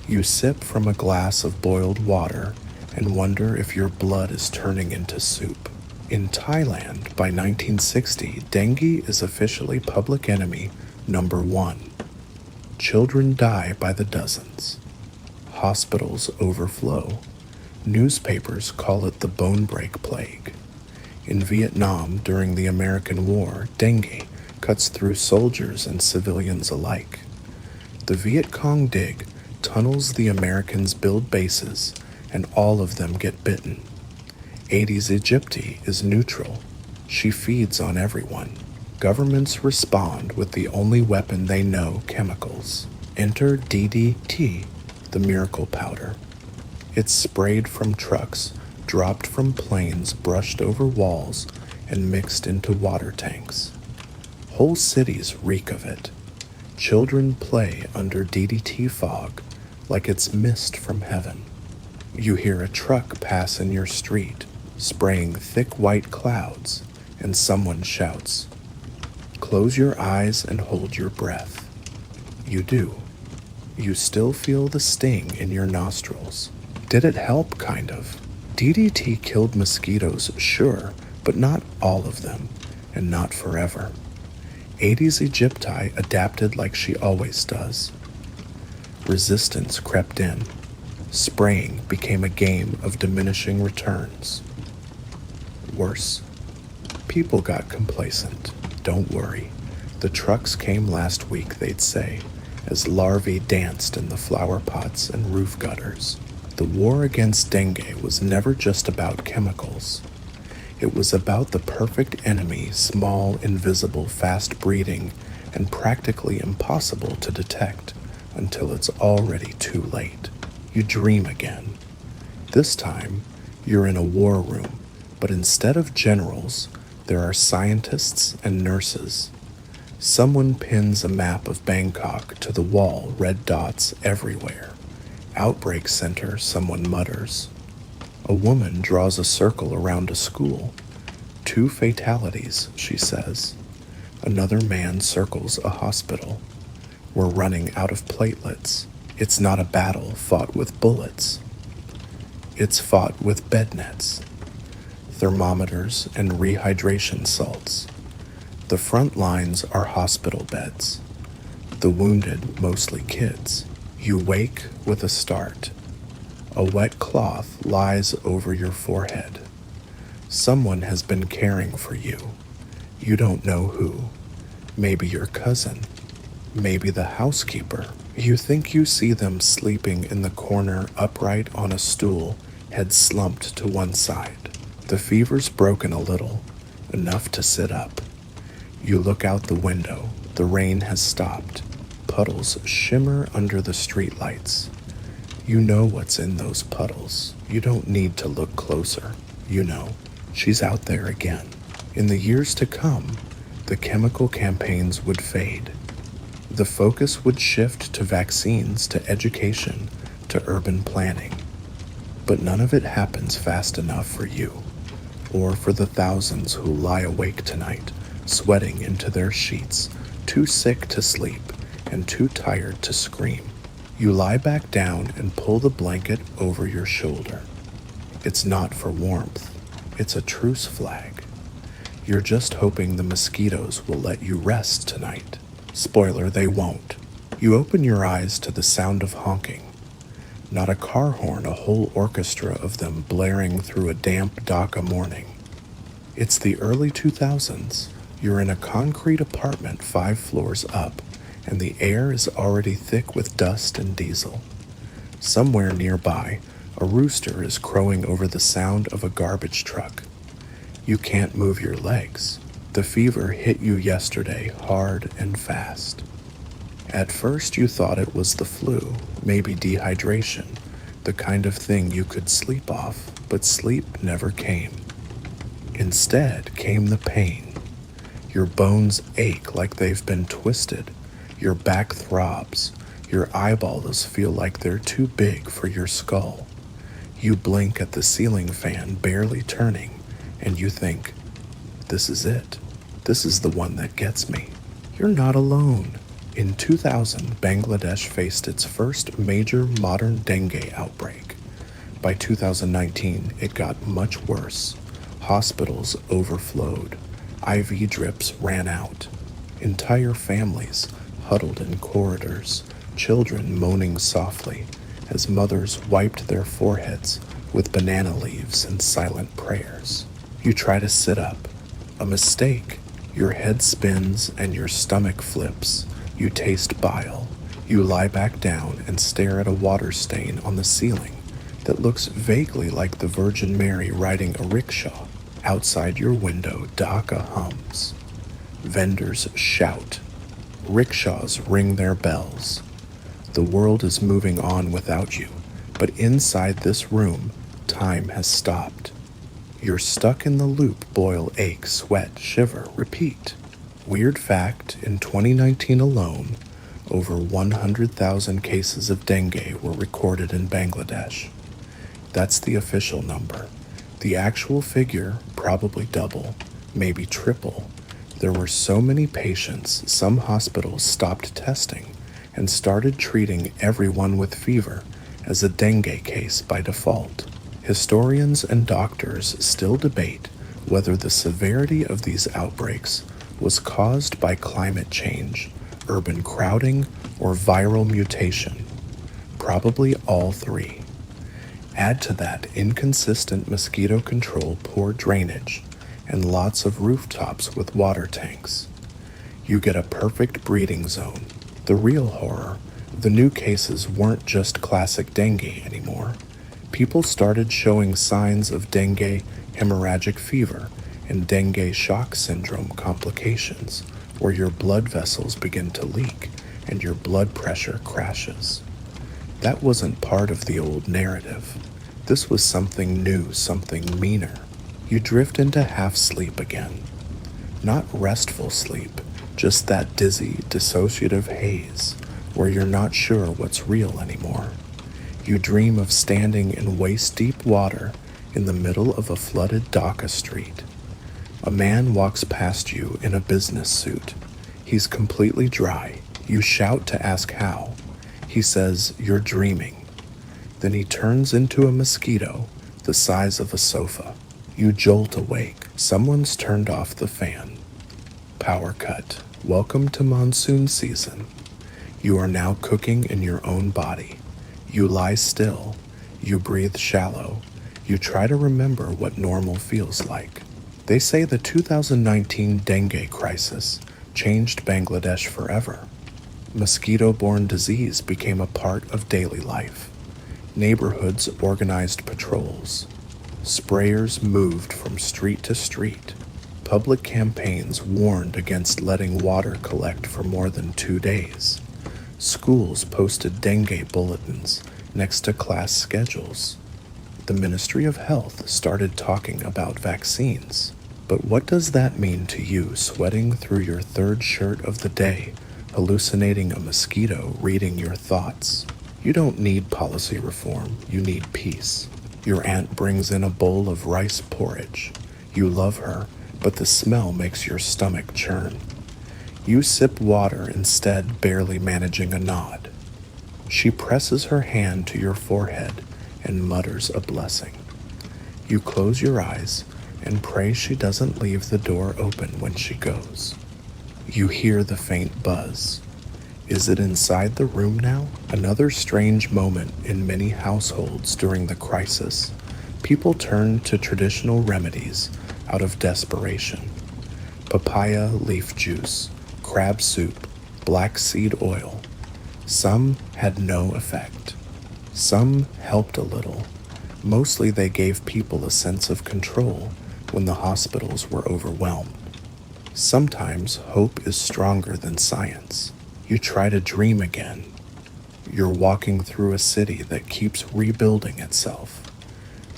You sip from a glass of boiled water and wonder if your blood is turning into soup. In Thailand, by 1960, dengue is officially public enemy number 1. Children die by the dozens. Hospitals overflow. Newspapers call it the bone break plague. In Vietnam, during the American War, dengue cuts through soldiers and civilians alike. The Viet Cong dig tunnels the Americans build bases, and all of them get bitten. Aedes aegypti is neutral. She feeds on everyone. Governments respond with the only weapon they know: chemicals. Enter DDT, the miracle powder. It's sprayed from trucks, dropped from planes, brushed over walls, and mixed into water tanks. Whole cities reek of it. Children play under DDT fog like it's mist from heaven. You hear a truck pass in your street, spraying thick white clouds, and someone shouts, "Close your eyes and hold your breath." You do. You still feel the sting in your nostrils. Did it help? Kind of. DDT killed mosquitoes, sure, but not all of them, and not forever. Aedes aegypti adapted like she always does. Resistance crept in. Spraying became a game of diminishing returns. Worse, people got complacent. Don't worry. The trucks came last week, they'd say, as larvae danced in the flower pots and roof gutters. The war against dengue was never just about chemicals. It was about the perfect enemy, small, invisible, fast-breeding, and practically impossible to detect until it's already too late. You dream again. This time, you're in a war room, but instead of generals, there are scientists and nurses. Someone pins a map of Bangkok to the wall, red dots everywhere. Outbreak center, someone mutters. A woman draws a circle around a school. 2 fatalities, she says. Another man circles a hospital. We're running out of platelets. It's not a battle fought with bullets. It's fought with bed nets, thermometers, and rehydration salts. The front lines are hospital beds. The wounded, mostly kids. You wake with a start. A wet cloth lies over your forehead. Someone has been caring for you. You don't know who. Maybe your cousin. Maybe the housekeeper. You think you see them sleeping in the corner, upright on a stool, head slumped to one side. The fever's broken a little, enough to sit up. You look out the window. The rain has stopped. Puddles shimmer under the streetlights. You know what's in those puddles. You don't need to look closer. You know, she's out there again. In the years to come, the chemical campaigns would fade. The focus would shift to vaccines, to education, to urban planning. But none of it happens fast enough for you, or for the thousands who lie awake tonight, sweating into their sheets, too sick to sleep and too tired to scream. You lie back down and pull the blanket over your shoulder. It's not for warmth. It's a truce flag. You're just hoping the mosquitoes will let you rest tonight. Spoiler, they won't. You open your eyes to the sound of honking. Not a car horn, a whole orchestra of them blaring through a damp Dhaka morning. It's the early 2000s. You're in a concrete apartment 5 floors up, and the air is already thick with dust and diesel. Somewhere nearby, a rooster is crowing over the sound of a garbage truck. You can't move your legs. The fever hit you yesterday hard and fast. At first you thought it was the flu, maybe dehydration, the kind of thing you could sleep off, but sleep never came. Instead came the pain. Your bones ache like they've been twisted. Your back throbs. Your eyeballs feel like they're too big for your skull. You blink at the ceiling fan barely turning, and you think, this is it. This is the one that gets me. You're not alone. In 2000, Bangladesh faced its first major modern dengue outbreak. By 2019, it got much worse. Hospitals overflowed. IV drips ran out. Entire families huddled in corridors, children moaning softly as mothers wiped their foreheads with banana leaves and silent prayers. You try to sit up. A mistake. Your head spins and your stomach flips. You taste bile. You lie back down and stare at a water stain on the ceiling that looks vaguely like the Virgin Mary riding a rickshaw. Outside your window, Dhaka hums. Vendors shout. Rickshaws ring their bells. The world is moving on without you, but inside this room, time has stopped. You're stuck in the loop, boil, ache, sweat, shiver, repeat. Weird fact, in 2019 alone, over 100,000 cases of dengue were recorded in Bangladesh. That's the official number. The actual figure, probably double, maybe triple. There were so many patients, some hospitals stopped testing and started treating everyone with fever as a dengue case by default. Historians and doctors still debate whether the severity of these outbreaks was caused by climate change, urban crowding, or viral mutation. Probably all three. Add to that inconsistent mosquito control, poor drainage, and lots of rooftops with water tanks. You get a perfect breeding zone. The real horror, the new cases weren't just classic dengue anymore. People started showing signs of dengue hemorrhagic fever and dengue shock syndrome complications, where your blood vessels begin to leak and your blood pressure crashes. That wasn't part of the old narrative. This was something new, something meaner. You drift into half sleep again. Not restful sleep, just that dizzy, dissociative haze where you're not sure what's real anymore. You dream of standing in waist-deep water in the middle of a flooded Dhaka street. A man walks past you in a business suit. He's completely dry. You shout to ask how. He says, "You're dreaming." Then he turns into a mosquito the size of a sofa. You jolt awake. Someone's turned off the fan. Power cut. Welcome to monsoon season. You are now cooking in your own body. You lie still. You breathe shallow. You try to remember what normal feels like. They say the 2019 dengue crisis changed Bangladesh forever. Mosquito-borne disease became a part of daily life. Neighborhoods organized patrols. Sprayers moved from street to street. Public campaigns warned against letting water collect for more than 2 days. Schools posted dengue bulletins next to class schedules. The Ministry of Health started talking about vaccines. But what does that mean to you, sweating through your third shirt of the day, hallucinating a mosquito reading your thoughts? You don't need policy reform, you need peace. Your aunt brings in a bowl of rice porridge. You love her, but the smell makes your stomach churn. You sip water instead, barely managing a nod. She presses her hand to your forehead and mutters a blessing. You close your eyes and pray she doesn't leave the door open when she goes. You hear the faint buzz. Is it inside the room now? Another strange moment in many households during the crisis. People turned to traditional remedies out of desperation. Papaya leaf juice, crab soup, black seed oil. Some had no effect. Some helped a little. Mostly they gave people a sense of control when the hospitals were overwhelmed. Sometimes hope is stronger than science. You try to dream again. You're walking through a city that keeps rebuilding itself.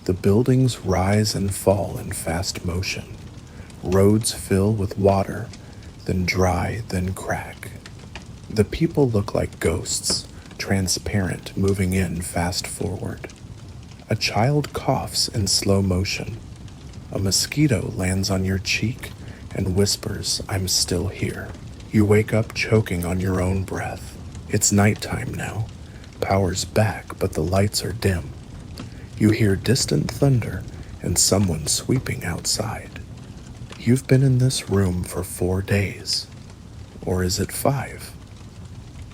The buildings rise and fall in fast motion. Roads fill with water, then dry, then crack. The people look like ghosts, transparent, moving in fast forward. A child coughs in slow motion. A mosquito lands on your cheek and whispers, "I'm still here." You wake up choking on your own breath. It's nighttime now. Power's back, but the lights are dim. You hear distant thunder and someone sweeping outside. You've been in this room for 4 days. Or is it 5?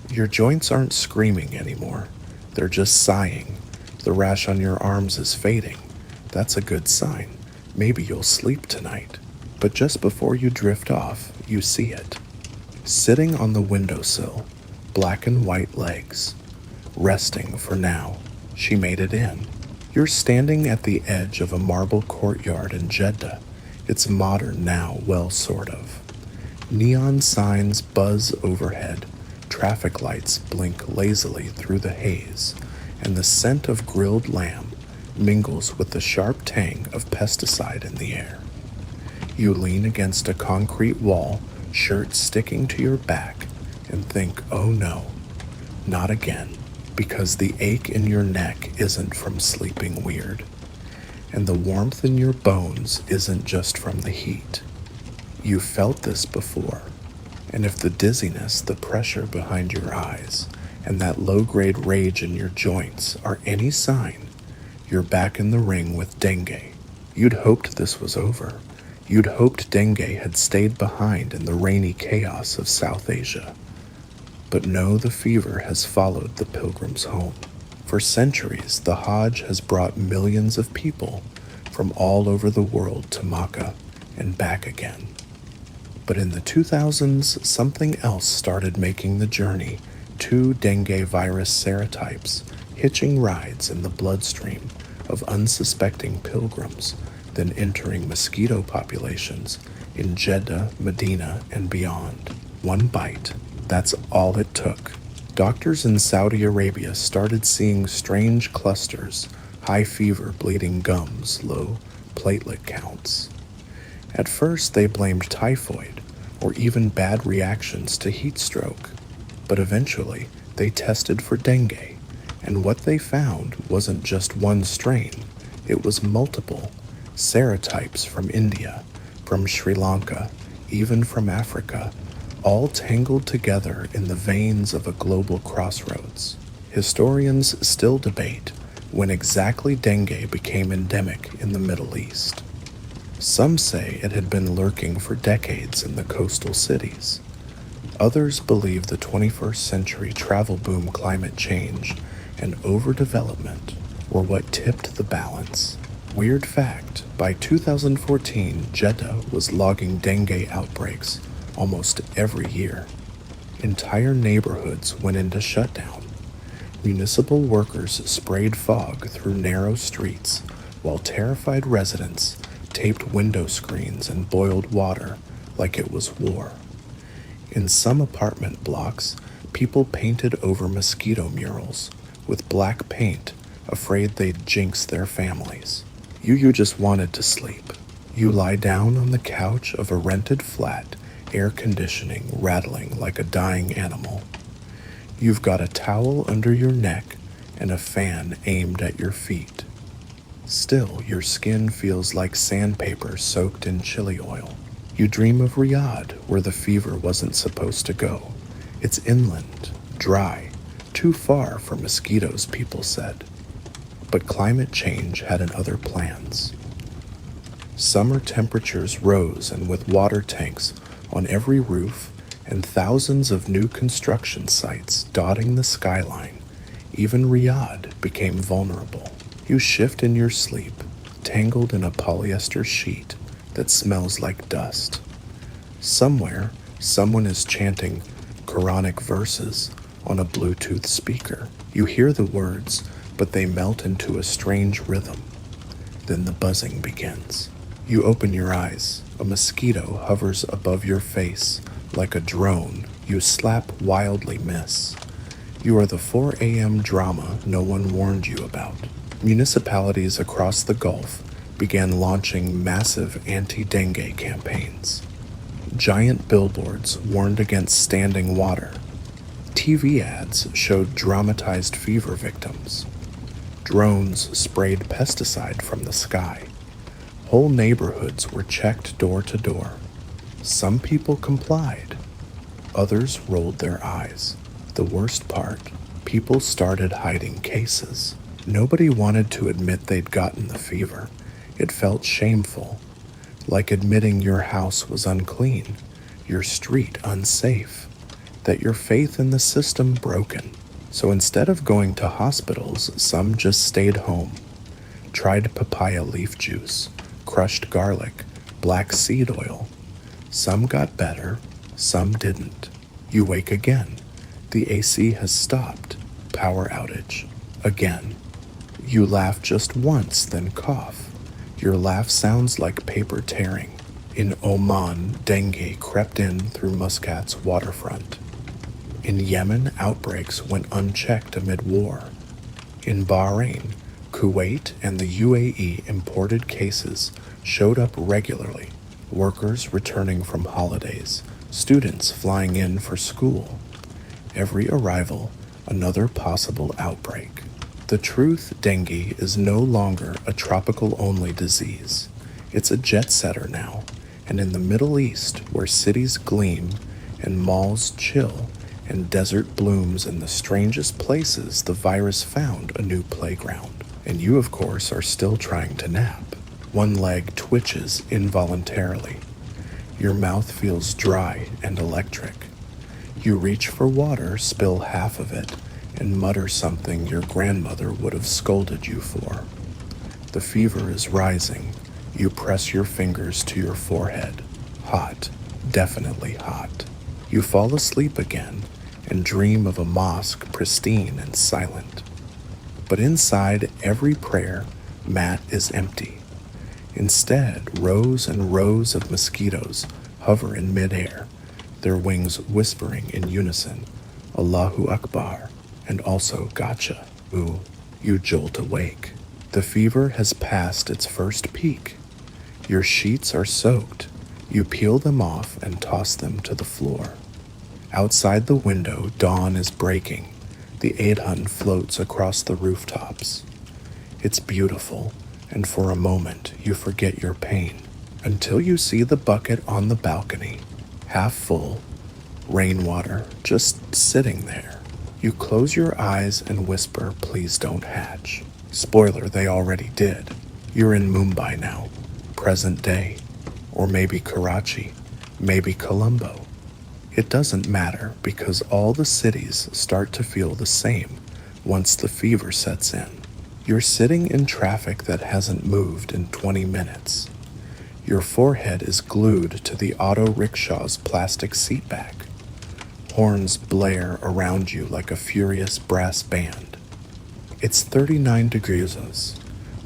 Your joints aren't screaming anymore. They're just sighing. The rash on your arms is fading. That's a good sign. Maybe you'll sleep tonight. But just before you drift off, you see it. Sitting on the windowsill, black and white legs. Resting for now. She made it in. You're standing at the edge of a marble courtyard in Jeddah. It's modern now, well, sort of. Neon signs buzz overhead. Traffic lights blink lazily through the haze, and the scent of grilled lamb mingles with the sharp tang of pesticide in the air. You lean against a concrete wall, shirt sticking to your back, and think, oh no, not again, because the ache in your neck isn't from sleeping weird, and the warmth in your bones isn't just from the heat. You felt this before, and if the dizziness, the pressure behind your eyes, and that low-grade rage in your joints are any sign, you're back in the ring with dengue. You'd hoped this was over. You'd hoped dengue had stayed behind in the rainy chaos of South Asia. But no, the fever has followed the pilgrims home. For centuries, the Hajj has brought millions of people from all over the world to Makkah and back again. But in the 2000s, something else started making the journey. 2 dengue virus serotypes hitching rides in the bloodstream of unsuspecting pilgrims, then entering mosquito populations in Jeddah, Medina, and beyond. One bite, that's all it took. Doctors in Saudi Arabia started seeing strange clusters, high fever, bleeding gums, low platelet counts. At first, they blamed typhoid or even bad reactions to heat stroke, but eventually they tested for dengue, and what they found wasn't just one strain, it was multiple serotypes from India, from Sri Lanka, even from Africa, all tangled together in the veins of a global crossroads. Historians still debate when exactly dengue became endemic in the Middle East. Some say it had been lurking for decades in the coastal cities. Others believe the 21st century travel boom, climate change, and overdevelopment were what tipped the balance. Weird fact, by 2014, Jeddah was logging dengue outbreaks almost every year. Entire neighborhoods went into shutdown. Municipal workers sprayed fog through narrow streets, while terrified residents taped window screens, and boiled water like it was war. In some apartment blocks, people painted over mosquito murals with black paint, afraid they'd jinx their families. You just wanted to sleep. You lie down on the couch of a rented flat, air conditioning rattling like a dying animal. You've got a towel under your neck and a fan aimed at your feet. Still, your skin feels like sandpaper soaked in chili oil. You dream of Riyadh, where the fever wasn't supposed to go. It's inland, dry, too far for mosquitoes, people said. But climate change had other plans. Summer temperatures rose, and with water tanks on every roof and thousands of new construction sites dotting the skyline, even Riyadh became vulnerable. You shift in your sleep, tangled in a polyester sheet that smells like dust. Somewhere, someone is chanting Quranic verses on a Bluetooth speaker. You hear the words, but they melt into a strange rhythm. Then the buzzing begins. You open your eyes. A mosquito hovers above your face like a drone. You slap, wildly miss. You are the 4 a.m. drama no one warned you about. Municipalities across the Gulf began launching massive anti-dengue campaigns. Giant billboards warned against standing water. TV ads showed dramatized fever victims. Drones sprayed pesticide from the sky. Whole neighborhoods were checked door to door. Some people complied. Others rolled their eyes. The worst part, people started hiding cases. Nobody wanted to admit they'd gotten the fever. It felt shameful, like admitting your house was unclean, your street unsafe, that your faith in the system broken. So instead of going to hospitals, some just stayed home, tried papaya leaf juice, crushed garlic, black seed oil. Some got better, some didn't. You wake again. The AC has stopped. Power outage. Again. You laugh just once, then cough. Your laugh sounds like paper tearing. In Oman, dengue crept in through Muscat's waterfront. In Yemen, outbreaks went unchecked amid war. In Bahrain, Kuwait, and the UAE, imported cases showed up regularly. Workers returning from holidays, students flying in for school. Every arrival, another possible outbreak. The truth, dengue is no longer a tropical-only disease. It's a jet-setter now, and in the Middle East, where cities gleam and malls chill and desert blooms in the strangest places, the virus found a new playground. And you, of course, are still trying to nap. One leg twitches involuntarily. Your mouth feels dry and electric. You reach for water, spill half of it, and mutter something your grandmother would have scolded you for. The fever is rising. You press your fingers to your forehead. Hot, definitely hot. You fall asleep again and dream of a mosque pristine and silent. But inside every prayer mat is empty. Instead, rows and rows of mosquitoes hover in midair, their wings whispering in unison, Allahu Akbar, and also gotcha. Ooh, you jolt awake. The fever has passed its first peak. Your sheets are soaked. You peel them off and toss them to the floor. Outside the window, dawn is breaking. The Adhan floats across the rooftops. It's beautiful, and for a moment you forget your pain, until you see the bucket on the balcony, half full, rainwater just sitting there. You close your eyes and whisper, please don't hatch. Spoiler, they already did. You're in Mumbai now, present day, or maybe Karachi, maybe Colombo. It doesn't matter, because all the cities start to feel the same once the fever sets in. You're sitting in traffic that hasn't moved in 20 minutes. Your forehead is glued to the auto rickshaw's plastic seat back. Horns blare around you like a furious brass band. It's 39 degrees.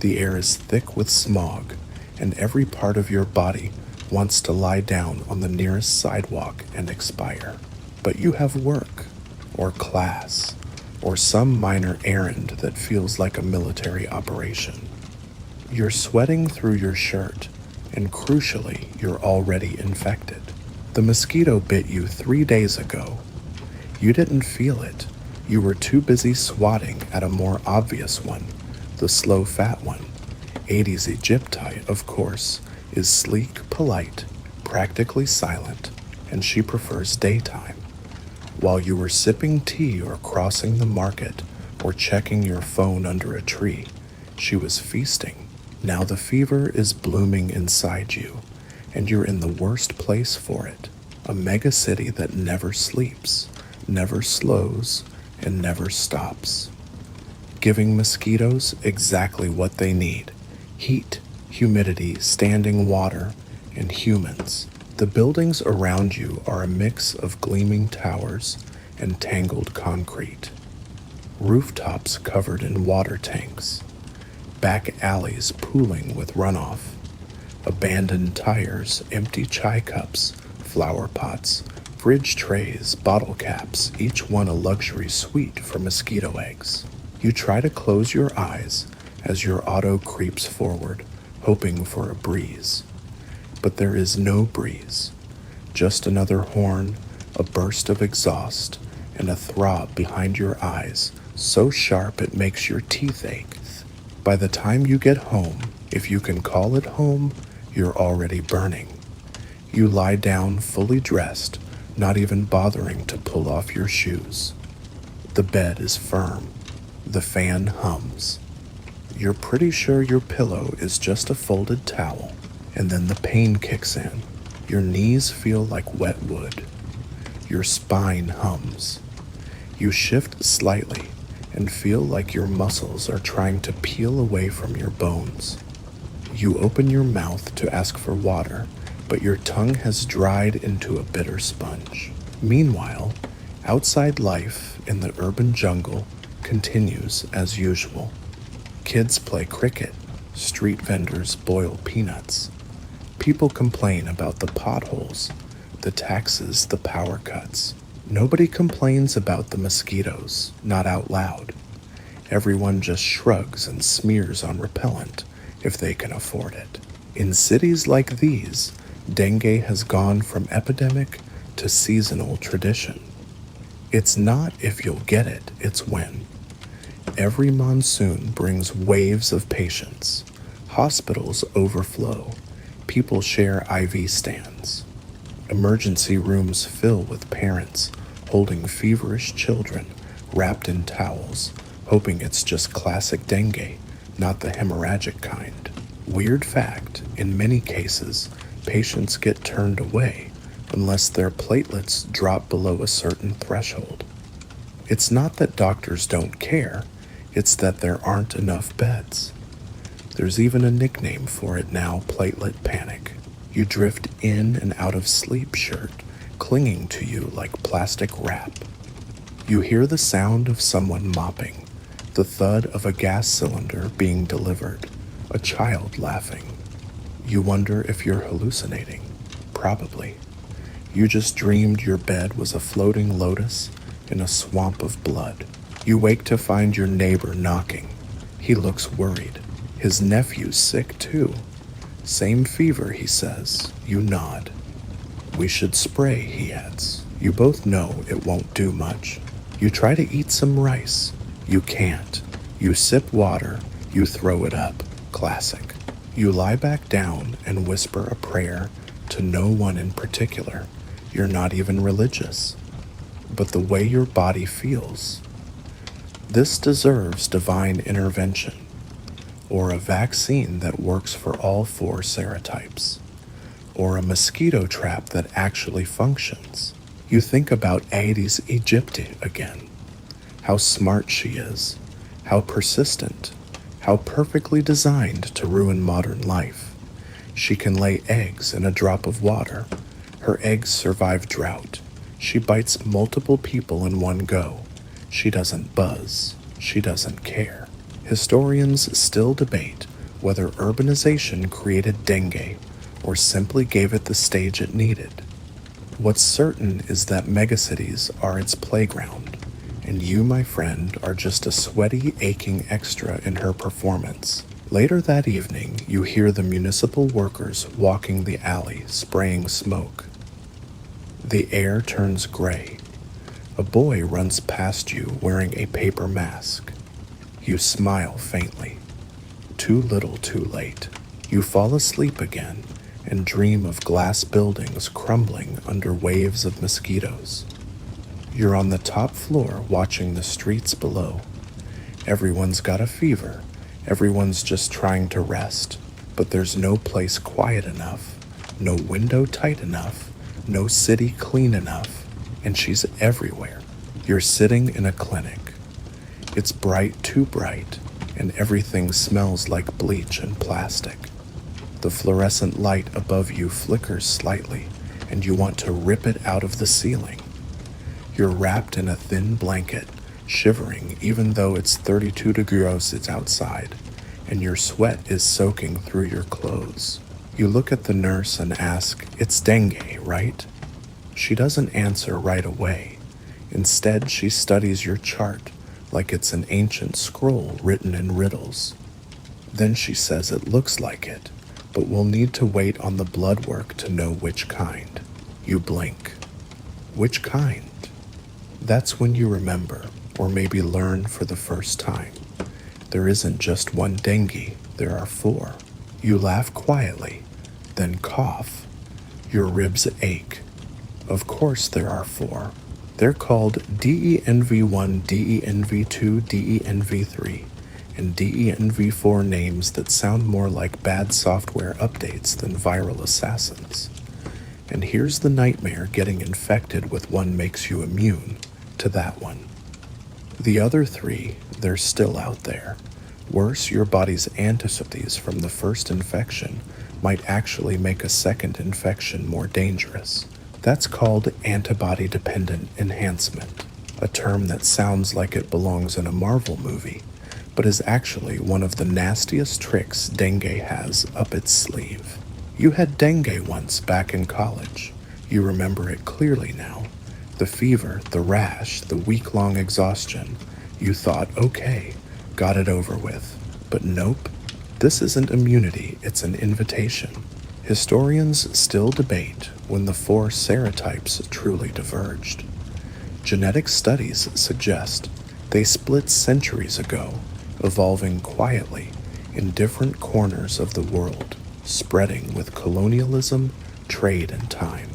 The air is thick with smog, and every part of your body wants to lie down on the nearest sidewalk and expire. But you have work, or class, or some minor errand that feels like a military operation. You're sweating through your shirt, and crucially, you're already infected. The mosquito bit you 3 days ago. You didn't feel it. You were too busy swatting at a more obvious one, the slow fat one. Aedes aegypti, of course, is sleek, polite, practically silent, and she prefers daytime. While you were sipping tea or crossing the market or checking your phone under a tree, she was feasting. Now the fever is blooming inside you, and you're in the worst place for it. A megacity that never sleeps, never slows, and never stops. Giving mosquitoes exactly what they need: heat, humidity, standing water, and humans. The buildings around you are a mix of gleaming towers and tangled concrete. Rooftops covered in water tanks. Back alleys pooling with runoff. Abandoned tires, empty chai cups, flower pots, fridge trays, bottle caps, each one a luxury suite for mosquito eggs. You try to close your eyes as your auto creeps forward, hoping for a breeze. But there is no breeze, just another horn, a burst of exhaust, and a throb behind your eyes, so sharp it makes your teeth ache. By the time you get home, if you can call it home, you're already burning. You lie down fully dressed, not even bothering to pull off your shoes. The bed is firm. The fan hums. You're pretty sure your pillow is just a folded towel, and then the pain kicks in. Your knees feel like wet wood. Your spine hums. You shift slightly and feel like your muscles are trying to peel away from your bones. You open your mouth to ask for water, but your tongue has dried into a bitter sponge. Meanwhile, outside life in the urban jungle continues as usual. Kids play cricket. Street vendors boil peanuts. People complain about the potholes, the taxes, the power cuts. Nobody complains about the mosquitoes, not out loud. Everyone just shrugs and smears on repellent if they can afford it. In cities like these, dengue has gone from epidemic to seasonal tradition. It's not if you'll get it, it's when. Every monsoon brings waves of patients. Hospitals overflow. People share IV stands. Emergency rooms fill with parents holding feverish children wrapped in towels, hoping it's just classic dengue, not the hemorrhagic kind. Weird fact, in many cases, patients get turned away unless their platelets drop below a certain threshold. It's not that doctors don't care, it's that there aren't enough beds. There's even a nickname for it now: platelet panic. You drift in and out of sleep shirt, clinging to you like plastic wrap. You hear the sound of someone mopping, the thud of a gas cylinder being delivered, a child laughing. You wonder if you're hallucinating. Probably. You just dreamed your bed was a floating lotus in a swamp of blood. You wake to find your neighbor knocking. He looks worried. His nephew's sick too. Same fever, he says. You nod. We should spray, he adds. You both know it won't do much. You try to eat some rice. You can't. You sip water. You throw it up. Classic. You lie back down and whisper a prayer to no one in particular. You're not even religious. But the way your body feels. This deserves divine intervention, or a vaccine that works for all 4 serotypes, or a mosquito trap that actually functions. You think about Aedes aegypti again. How smart she is, how persistent, how perfectly designed to ruin modern life. She can lay eggs in a drop of water. Her eggs survive drought. She bites multiple people in one go. She doesn't buzz. She doesn't care. Historians still debate whether urbanization created dengue or simply gave it the stage it needed. What's certain is that megacities are its playground, and you, my friend, are just a sweaty, aching extra in her performance. Later that evening, you hear the municipal workers walking the alley, spraying smoke. The air turns gray. A boy runs past you wearing a paper mask. You smile faintly. Too little, too late. You fall asleep again and dream of glass buildings crumbling under waves of mosquitoes. You're on the top floor watching the streets below. Everyone's got a fever. Everyone's just trying to rest. But there's no place quiet enough, no window tight enough, no city clean enough, and she's everywhere. You're sitting in a clinic. It's bright, too bright, and everything smells like bleach and plastic. The fluorescent light above you flickers slightly, and you want to rip it out of the ceiling. You're wrapped in a thin blanket, shivering even though it's 32 degrees outside, and your sweat is soaking through your clothes. You look at the nurse and ask, "It's dengue, right?" She doesn't answer right away. Instead, she studies your chart like it's an ancient scroll written in riddles. Then she says it looks like it, but we'll need to wait on the blood work to know which kind. You blink. Which kind? That's when you remember, or maybe learn for the first time. There isn't just one dengue, there are 4. You laugh quietly, then cough. Your ribs ache. Of course there are 4. They're called DENV1, DENV2, DENV3, and DENV4, names that sound more like bad software updates than viral assassins. And here's the nightmare: getting infected with one makes you immune to that one. The other 3, they're still out there. Worse, your body's antibodies from the first infection might actually make a second infection more dangerous. That's called antibody-dependent enhancement, a term that sounds like it belongs in a Marvel movie, but is actually one of the nastiest tricks dengue has up its sleeve. You had dengue once back in college. You remember it clearly now. The fever, the rash, the week-long exhaustion. You thought, okay, got it over with. But nope, this isn't immunity, it's an invitation. Historians still debate when the 4 serotypes truly diverged. Genetic studies suggest they split centuries ago, evolving quietly in different corners of the world, spreading with colonialism, trade, and time.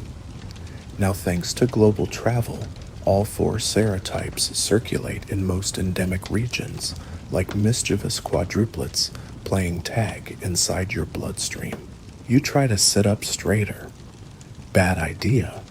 Now, thanks to global travel, all 4 serotypes circulate in most endemic regions, like mischievous quadruplets playing tag inside your bloodstream. You try to sit up straighter. Bad idea.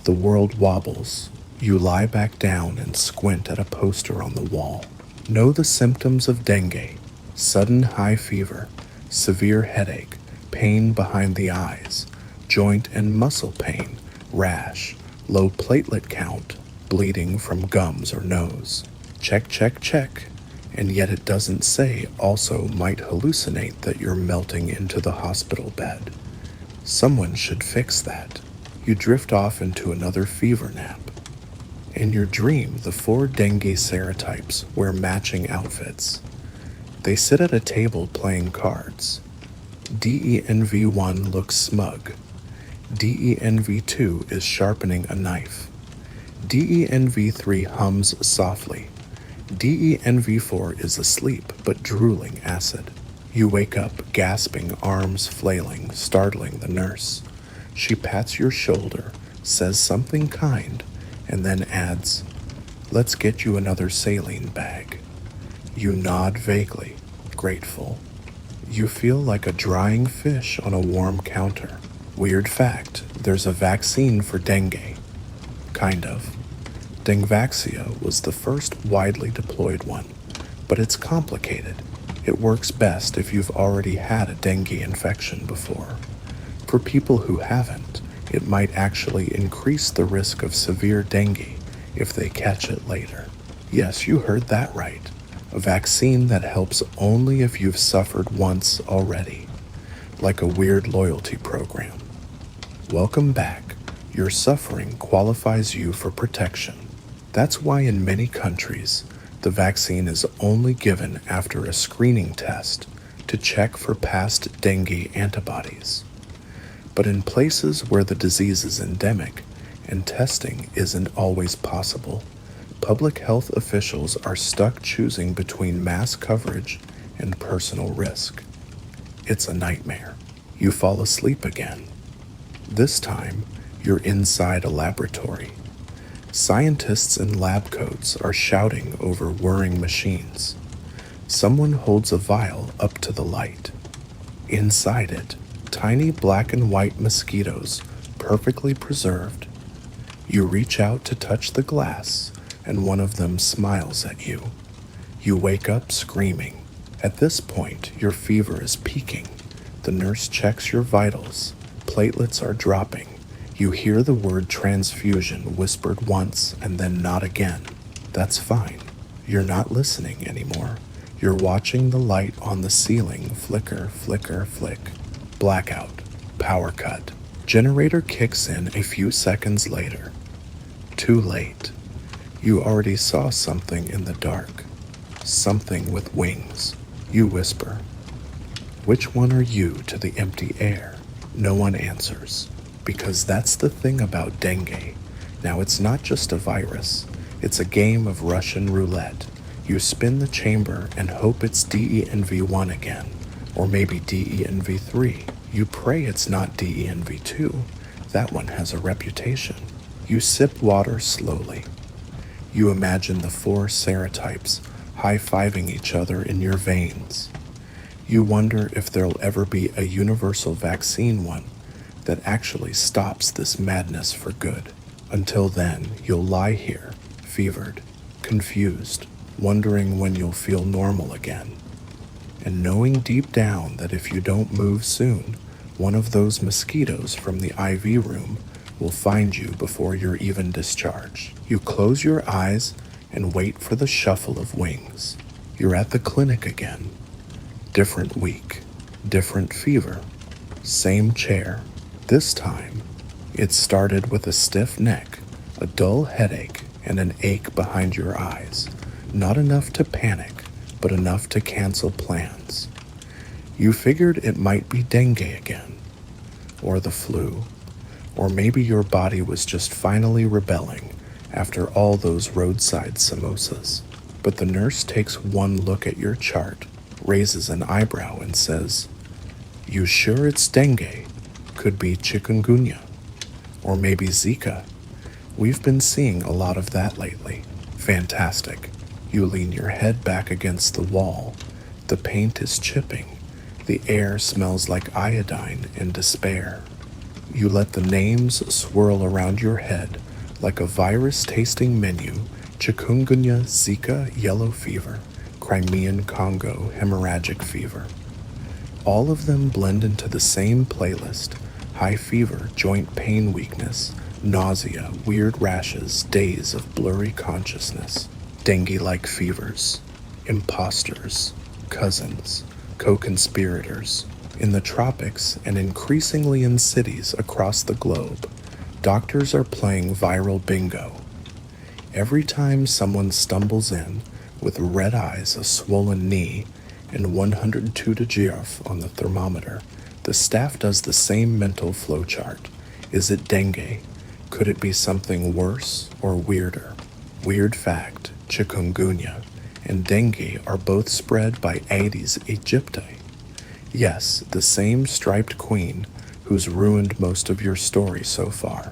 The world wobbles. You lie back down and squint at a poster on the wall. Know the symptoms of dengue: sudden high fever, severe headache, pain behind the eyes, joint and muscle pain, rash, low platelet count, bleeding from gums or nose. Check, check, check. And yet it doesn't say also might hallucinate that you're melting into the hospital bed. Someone should fix that. You drift off into another fever nap. In your dream, the 4 dengue serotypes wear matching outfits. They sit at a table playing cards. DENV1 looks smug. DENV2 is sharpening a knife. DENV3 hums softly. DENV4 is asleep but drooling acid. You wake up, gasping, arms flailing, startling the nurse. She pats your shoulder, says something kind, and then adds, "Let's get you another saline bag." You nod vaguely, grateful. You feel like a drying fish on a warm counter. Weird fact, there's a vaccine for dengue. Kind of. Dengvaxia was the first widely deployed one, but it's complicated. It works best if you've already had a dengue infection before. For people who haven't, it might actually increase the risk of severe dengue if they catch it later. Yes, you heard that right. A vaccine that helps only if you've suffered once already, like a weird loyalty program. Welcome back. Your suffering qualifies you for protection. That's why in many countries, the vaccine is only given after a screening test to check for past dengue antibodies. But in places where the disease is endemic and testing isn't always possible, public health officials are stuck choosing between mass coverage and personal risk. It's a nightmare. You fall asleep again. This time, you're inside a laboratory. Scientists in lab coats are shouting over whirring machines. Someone holds a vial up to the light. Inside it, tiny black and white mosquitoes, perfectly preserved. You reach out to touch the glass, and one of them smiles at you. You wake up screaming. At this point, your fever is peaking. The nurse checks your vitals. Platelets are dropping. You hear the word transfusion whispered once and then not again. That's fine. You're not listening anymore. You're watching the light on the ceiling flicker, flicker, flick. Blackout. Power cut. Generator kicks in a few seconds later. Too late. You already saw something in the dark. Something with wings. You whisper. Which one are you to the empty air? No one answers. Because that's the thing about dengue. Now it's not just a virus. It's a game of Russian roulette. You spin the chamber and hope it's DENV1 again. Or maybe DENV3. You pray it's not DENV2. That one has a reputation. You sip water slowly. You imagine the four serotypes high-fiving each other in your veins. You wonder if there'll ever be a universal vaccine one that actually stops this madness for good. Until then, you'll lie here, fevered, confused, wondering when you'll feel normal again, and knowing deep down that if you don't move soon, one of those mosquitoes from the IV room will find you before you're even discharged. You close your eyes and wait for the shuffle of wings. You're at the clinic again. Different week, different fever, same chair. This time, it started with a stiff neck, a dull headache, and an ache behind your eyes. Not enough to panic, but enough to cancel plans. You figured it might be dengue again, or the flu, or maybe your body was just finally rebelling after all those roadside samosas. But the nurse takes one look at your chart, raises an eyebrow, and says, "You sure it's dengue? Could be chikungunya, or maybe Zika. We've been seeing a lot of that lately." Fantastic. You lean your head back against the wall. The paint is chipping. The air smells like iodine and despair. You let the names swirl around your head like a virus-tasting menu: chikungunya, Zika, yellow fever, Crimean Congo, hemorrhagic fever. All of them blend into the same playlist: high fever, joint pain weakness, nausea, weird rashes, days of blurry consciousness, dengue-like fevers, imposters, cousins, co-conspirators. In the tropics and increasingly in cities across the globe, doctors are playing viral bingo. Every time someone stumbles in with red eyes, a swollen knee, and 102 degrees on the thermometer, the staff does the same mental flowchart. Is it dengue? Could it be something worse or weirder? Weird fact, chikungunya and dengue are both spread by Aedes aegypti. Yes, the same striped queen who's ruined most of your story so far.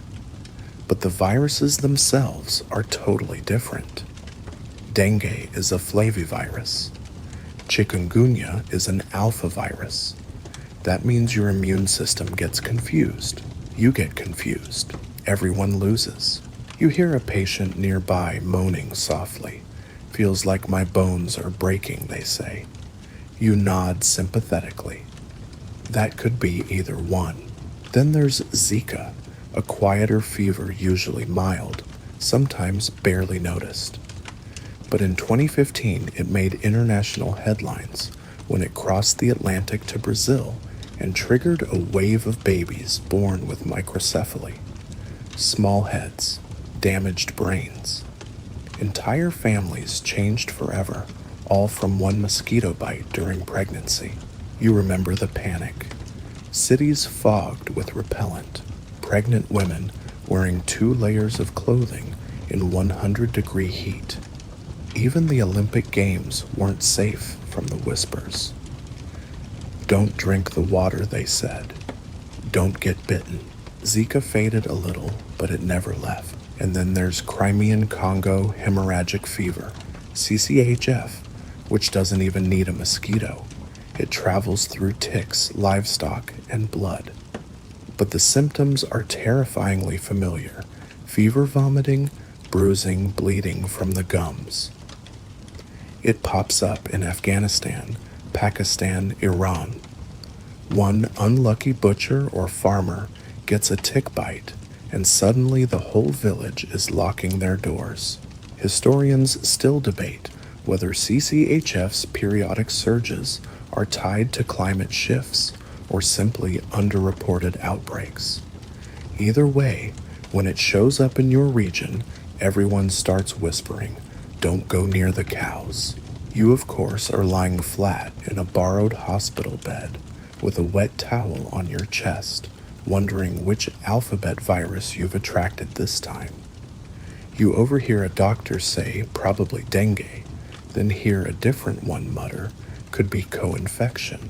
But the viruses themselves are totally different. Dengue is a flavivirus. Chikungunya is an alpha virus. That means your immune system gets confused. You get confused. Everyone loses. You hear a patient nearby moaning softly. Feels like my bones are breaking, they say. You nod sympathetically. That could be either one. Then there's Zika, a quieter fever, usually mild, sometimes barely noticed. But in 2015, it made international headlines when it crossed the Atlantic to Brazil and triggered a wave of babies born with microcephaly, small heads, damaged brains. Entire families changed forever, all from one mosquito bite during pregnancy. You remember the panic. Cities fogged with repellent, pregnant women wearing 2 layers of clothing in 100-degree heat. Even the Olympic Games weren't safe from the whispers. Don't drink the water, they said. Don't get bitten. Zika faded a little, but it never left. And then there's Crimean Congo hemorrhagic fever, CCHF, which doesn't even need a mosquito. It travels through ticks, livestock, and blood. But the symptoms are terrifyingly familiar: fever, vomiting, bruising, bleeding from the gums. It pops up in Afghanistan, Pakistan, Iran. One unlucky butcher or farmer gets a tick bite, and suddenly the whole village is locking their doors. Historians still debate whether CCHF's periodic surges are tied to climate shifts or simply underreported outbreaks. Either way, when it shows up in your region, everyone starts whispering, "Don't go near the cows." You, of course, are lying flat in a borrowed hospital bed with a wet towel on your chest, wondering which alphabet virus you've attracted this time. You overhear a doctor say, probably dengue, then hear a different one mutter, could be co-infection.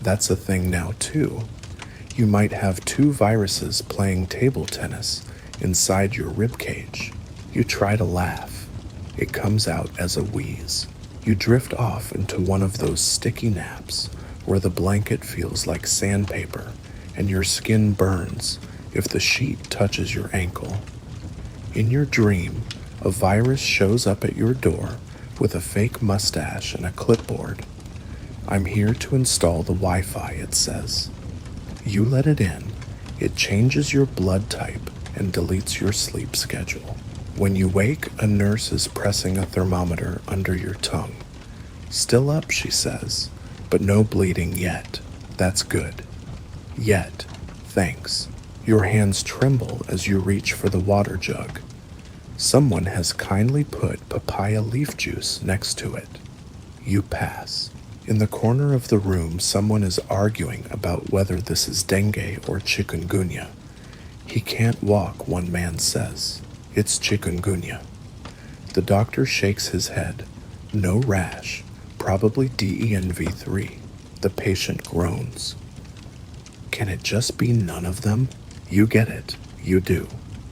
That's a thing now, too. You might have 2 viruses playing table tennis inside your ribcage. You try to laugh. It comes out as a wheeze. You drift off into one of those sticky naps where the blanket feels like sandpaper and your skin burns if the sheet touches your ankle. In your dream, a virus shows up at your door with a fake mustache and a clipboard. "I'm here to install the Wi-Fi," it says. You let it in. It changes your blood type and deletes your sleep schedule. When you wake, a nurse is pressing a thermometer under your tongue. "Still up," she says, "but no bleeding yet. That's good." Yet. Thanks. Your hands tremble as you reach for the water jug. Someone has kindly put papaya leaf juice next to it. You pass. In the corner of the room, someone is arguing about whether this is dengue or chikungunya. "He can't walk," one man says. "It's chikungunya." The doctor shakes his head. No rash, probably DENV3. The patient groans. Can it just be none of them? You get it. You do.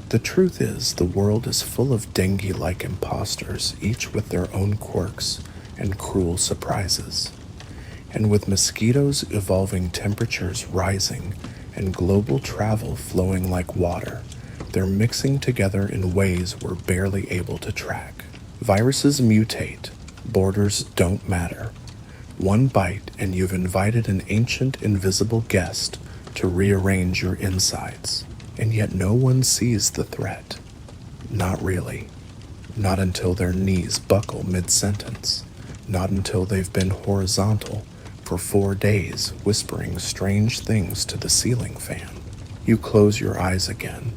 The truth is, the world is full of dengue-like imposters, each with their own quirks and cruel surprises. And with mosquitoes, evolving temperatures rising, and global travel flowing like water, they're mixing together in ways we're barely able to track. Viruses mutate. Borders don't matter. One bite and you've invited an ancient invisible guest to rearrange your insides. And yet no one sees the threat. Not really. Not until their knees buckle mid-sentence. Not until they've been horizontal for 4 days, whispering strange things to the ceiling fan. You close your eyes again.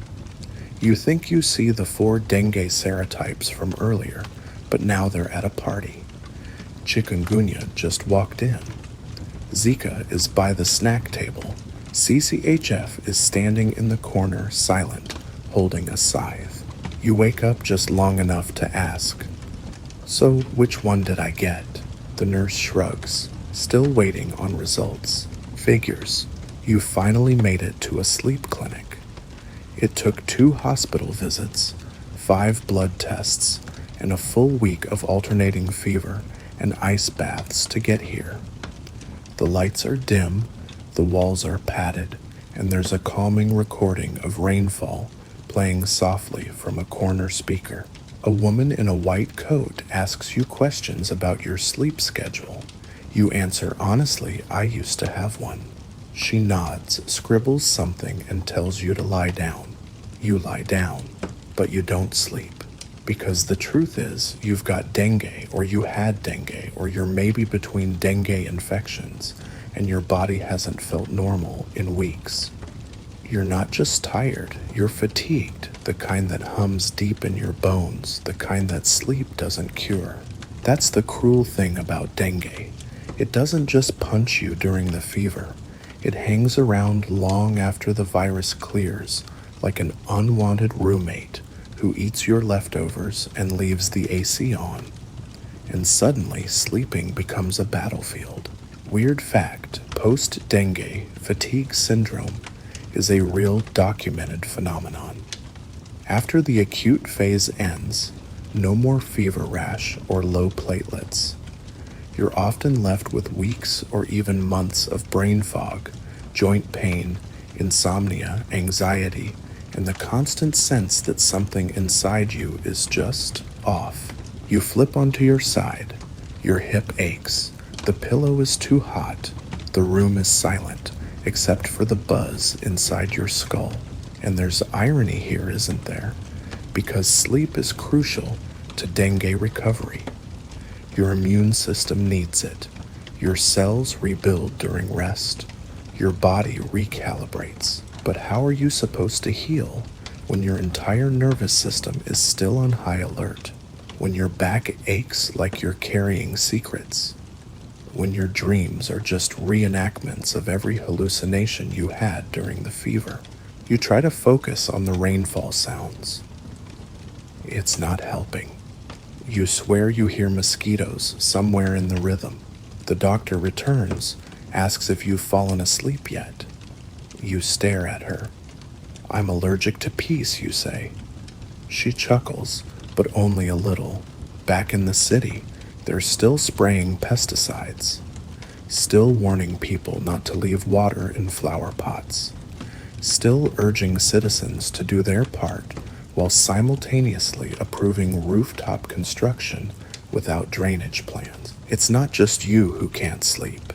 You think you see the 4 dengue serotypes from earlier, but now they're at a party. Chikungunya just walked in. Zika is by the snack table. CCHF is standing in the corner, silent, holding a scythe. You wake up just long enough to ask, "So, which one did I get?" The nurse shrugs, still waiting on results. "Figures. You finally made it to a sleep clinic. It took 2 hospital visits, 5 blood tests, and a full week of alternating fever and ice baths to get here. The lights are dim, the walls are padded, and there's a calming recording of rainfall playing softly from a corner speaker. A woman in a white coat asks you questions about your sleep schedule. You answer honestly, "I used to have one." She nods, scribbles something, and tells you to lie down. You lie down, but you don't sleep. Because the truth is, you've got dengue, or you had dengue, or you're maybe between dengue infections, and your body hasn't felt normal in weeks. You're not just tired, you're fatigued, the kind that hums deep in your bones, the kind that sleep doesn't cure. That's the cruel thing about dengue. It doesn't just punch you during the fever. It hangs around long after the virus clears, like an unwanted roommate who eats your leftovers and leaves the AC on. And suddenly, sleeping becomes a battlefield. Weird fact, post-dengue fatigue syndrome is a real documented phenomenon. After the acute phase ends, no more fever rash or low platelets. You're often left with weeks or even months of brain fog, joint pain, insomnia, anxiety, and the constant sense that something inside you is just off. You flip onto your side. Your hip aches. The pillow is too hot. The room is silent, except for the buzz inside your skull. And there's irony here, isn't there? Because sleep is crucial to dengue recovery. Your immune system needs it. Your cells rebuild during rest. Your body recalibrates. But how are you supposed to heal when your entire nervous system is still on high alert? When your back aches like you're carrying secrets? When your dreams are just reenactments of every hallucination you had during the fever? You try to focus on the rainfall sounds. It's not helping. You swear you hear mosquitoes somewhere in the rhythm. The doctor returns, asks if you've fallen asleep yet. You stare at her. I'm allergic to peace, you say. She chuckles, but only a little. Back in the city, they're still spraying pesticides, still warning people not to leave water in flower pots, still urging citizens to do their part while simultaneously approving rooftop construction without drainage plans. It's not just you who can't sleep.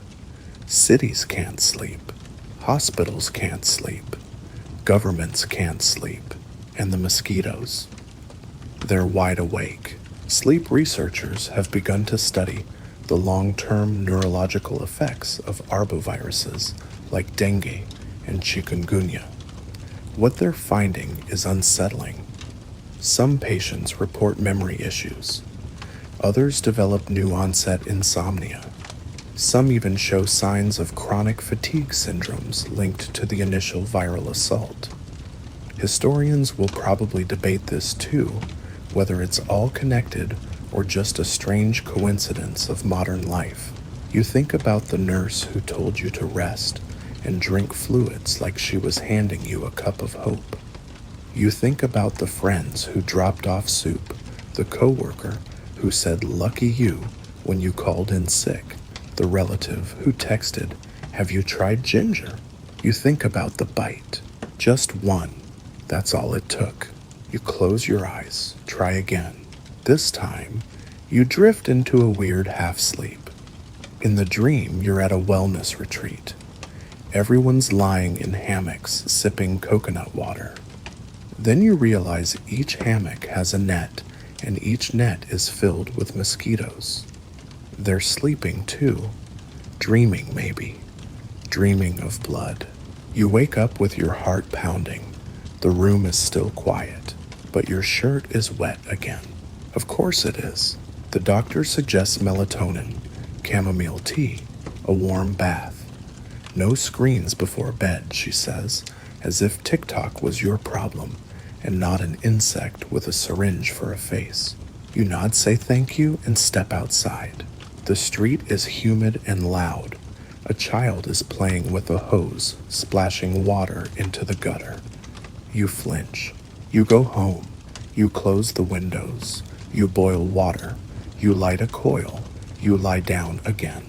Cities can't sleep. Hospitals can't sleep. Governments can't sleep. And the mosquitoes. They're wide awake. Sleep researchers have begun to study the long-term neurological effects of arboviruses like dengue and chikungunya. What they're finding is unsettling. Some patients report memory issues. Others develop new-onset insomnia. Some even show signs of chronic fatigue syndromes linked to the initial viral assault. Historians will probably debate this too, whether it's all connected or just a strange coincidence of modern life. You think about the nurse who told you to rest and drink fluids like she was handing you a cup of hope. You think about the friends who dropped off soup, the coworker who said lucky you when you called in sick, the relative who texted, have you tried ginger? You think about the bite. Just one. That's all it took. You close your eyes, try again. This time, you drift into a weird half-sleep. In the dream, you're at a wellness retreat. Everyone's lying in hammocks, sipping coconut water. Then you realize each hammock has a net, and each net is filled with mosquitoes. They're sleeping too, dreaming maybe, dreaming of blood. You wake up with your heart pounding. The room is still quiet, but your shirt is wet again. Of course it is. The doctor suggests melatonin, chamomile tea, a warm bath. No screens before bed, she says, as if TikTok was your problem and not an insect with a syringe for a face. You nod, say thank you, and step outside. The street is humid and loud. A child is playing with a hose, splashing water into the gutter. You flinch. You go home. You close the windows. You boil water. You light a coil. You lie down again.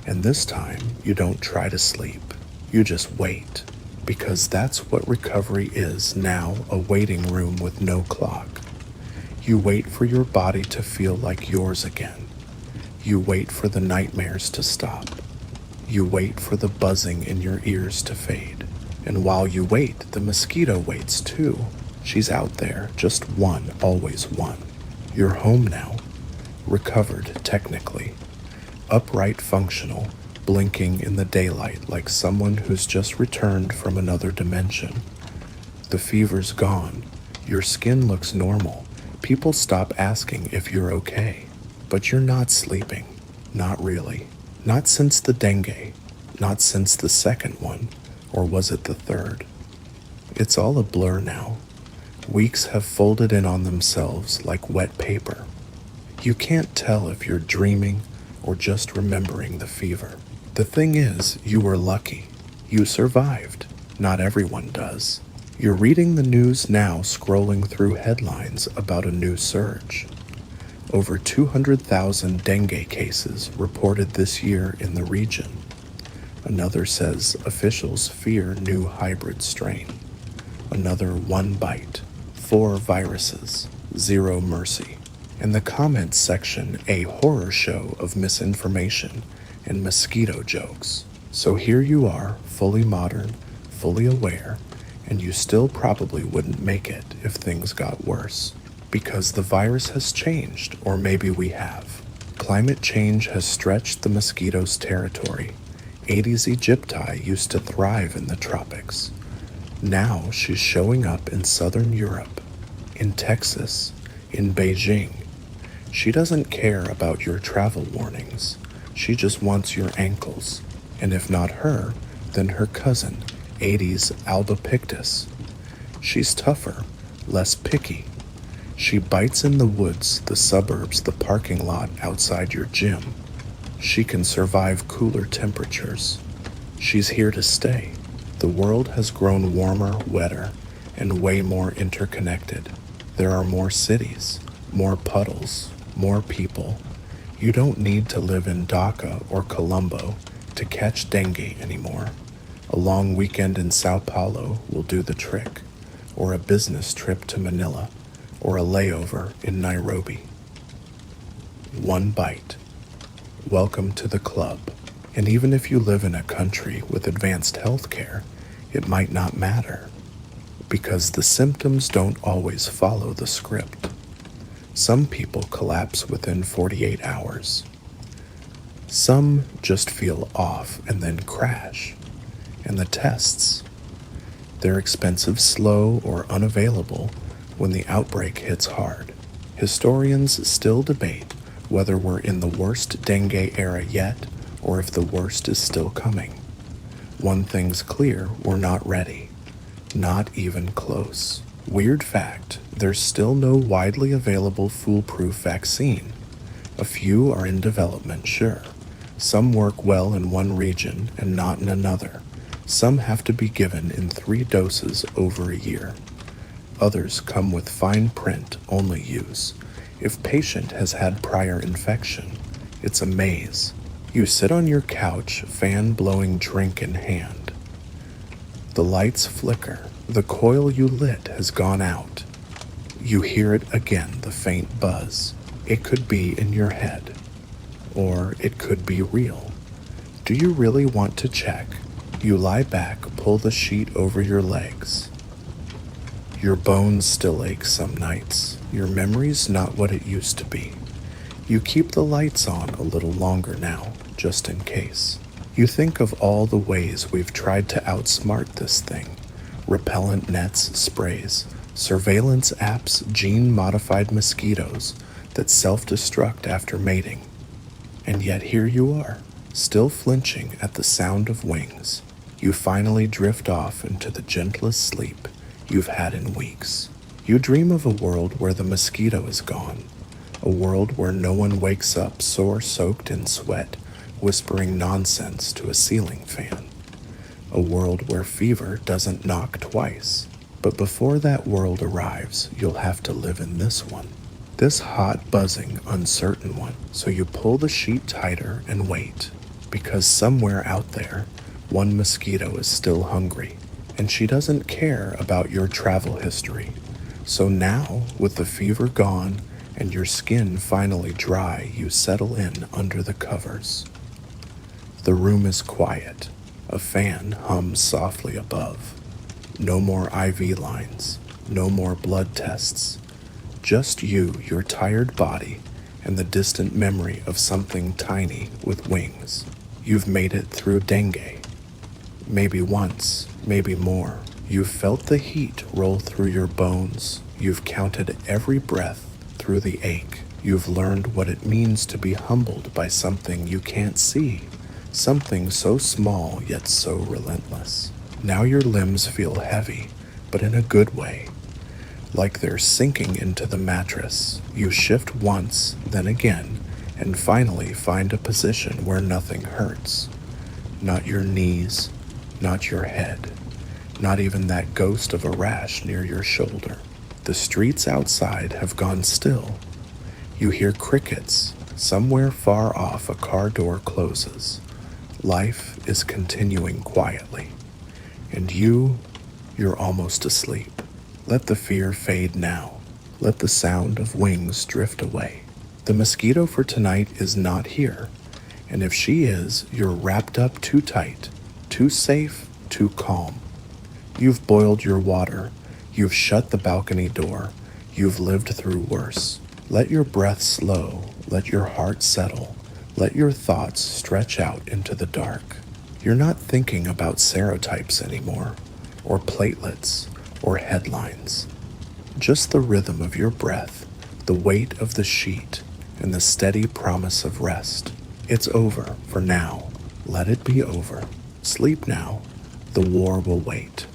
And this time, you don't try to sleep. You just wait. Because that's what recovery is now, a waiting room with no clock. You wait for your body to feel like yours again. You wait for the nightmares to stop. You wait for the buzzing in your ears to fade. And while you wait, the mosquito waits too. She's out there, just one, always one. You're home now, recovered technically, upright functional, blinking in the daylight like someone who's just returned from another dimension. The fever's gone. Your skin looks normal. People stop asking if you're okay. But you're not sleeping. Not really. Not since the dengue. Not since the second one. Or was it the third? It's all a blur now. Weeks have folded in on themselves like wet paper. You can't tell if you're dreaming or just remembering the fever. The thing is, you were lucky. You survived. Not everyone does. You're reading the news now, scrolling through headlines about a new surge. Over 200,000 dengue cases reported this year in the region. Another says officials fear new hybrid strain. Another one bite, 4 viruses, 0 mercy. In the comments section, a horror show of misinformation and mosquito jokes. So here you are, fully modern, fully aware, and you still probably wouldn't make it if things got worse. Because the virus has changed, or maybe we have. Climate change has stretched the mosquito's territory. Aedes aegypti used to thrive in the tropics. Now she's showing up in southern Europe, in Texas, in Beijing. She doesn't care about your travel warnings. She just wants your ankles. And if not her, then her cousin, Aedes albopictus. She's tougher, less picky. She bites in the woods, the suburbs, the parking lot outside your gym. She can survive cooler temperatures. She's here to stay. The world has grown warmer, wetter, and way more interconnected. There are more cities, more puddles, more people. You don't need to live in Dhaka or Colombo to catch dengue anymore. A long weekend in Sao Paulo will do the trick, or a business trip to Manila, or a layover in Nairobi. One bite. Welcome to the club. And even if you live in a country with advanced health care, it might not matter, because the symptoms don't always follow the script. Some people collapse within 48 hours. Some just feel off and then crash. And the tests, they're expensive, slow, or unavailable when the outbreak hits hard. Historians still debate whether we're in the worst dengue era yet or if the worst is still coming. One thing's clear, we're not ready. Not even close. Weird fact, there's still no widely available foolproof vaccine. A few are in development, sure. Some work well in one region and not in another. Some have to be given in 3 doses over a year. Others come with fine print, only use. If patient has had prior infection, it's a maze. You sit on your couch, fan blowing drink in hand. The lights flicker. The coil you lit has gone out. You hear it again, the faint buzz. It could be in your head. Or it could be real. Do you really want to check? You lie back, pull the sheet over your legs. Your bones still ache some nights. Your memory's not what it used to be. You keep the lights on a little longer now, just in case. You think of all the ways we've tried to outsmart this thing. Repellent nets, sprays, surveillance apps, gene-modified mosquitoes that self-destruct after mating. And yet here you are, still flinching at the sound of wings. You finally drift off into the gentlest sleep you've had in weeks. You dream of a world where the mosquito is gone, a world where no one wakes up sore soaked in sweat, whispering nonsense to a ceiling fan. A world where fever doesn't knock twice. But before that world arrives, you'll have to live in this one. This hot, buzzing, uncertain one. So you pull the sheet tighter and wait, because somewhere out there, one mosquito is still hungry, and she doesn't care about your travel history. So now, with the fever gone and your skin finally dry, you settle in under the covers. The room is quiet. A fan hums softly above. No more IV lines. No more blood tests. Just you, your tired body, and the distant memory of something tiny with wings. You've made it through dengue. Maybe once, maybe more. You've felt the heat roll through your bones. You've counted every breath through the ache. You've learned what it means to be humbled by something you can't see, something so small yet so relentless. Now your limbs feel heavy, but in a good way, like they're sinking into the mattress. You shift once, then again, and finally find a position where nothing hurts. Not your knees, not your head, not even that ghost of a rash near your shoulder. The streets outside have gone still. You hear crickets. Somewhere far off a car door closes. Life is continuing quietly. And you're almost asleep. Let the fear fade now. Let the sound of wings drift away. The mosquito for tonight is not here. And if she is, you're wrapped up too tight, too safe, too calm. You've boiled your water. You've shut the balcony door. You've lived through worse. Let your breath slow. Let your heart settle. Let your thoughts stretch out into the dark. You're not thinking about serotypes anymore, or platelets, or headlines. Just the rhythm of your breath, the weight of the sheet, and the steady promise of rest. It's over for now. Let it be over. Sleep now. The war will wait.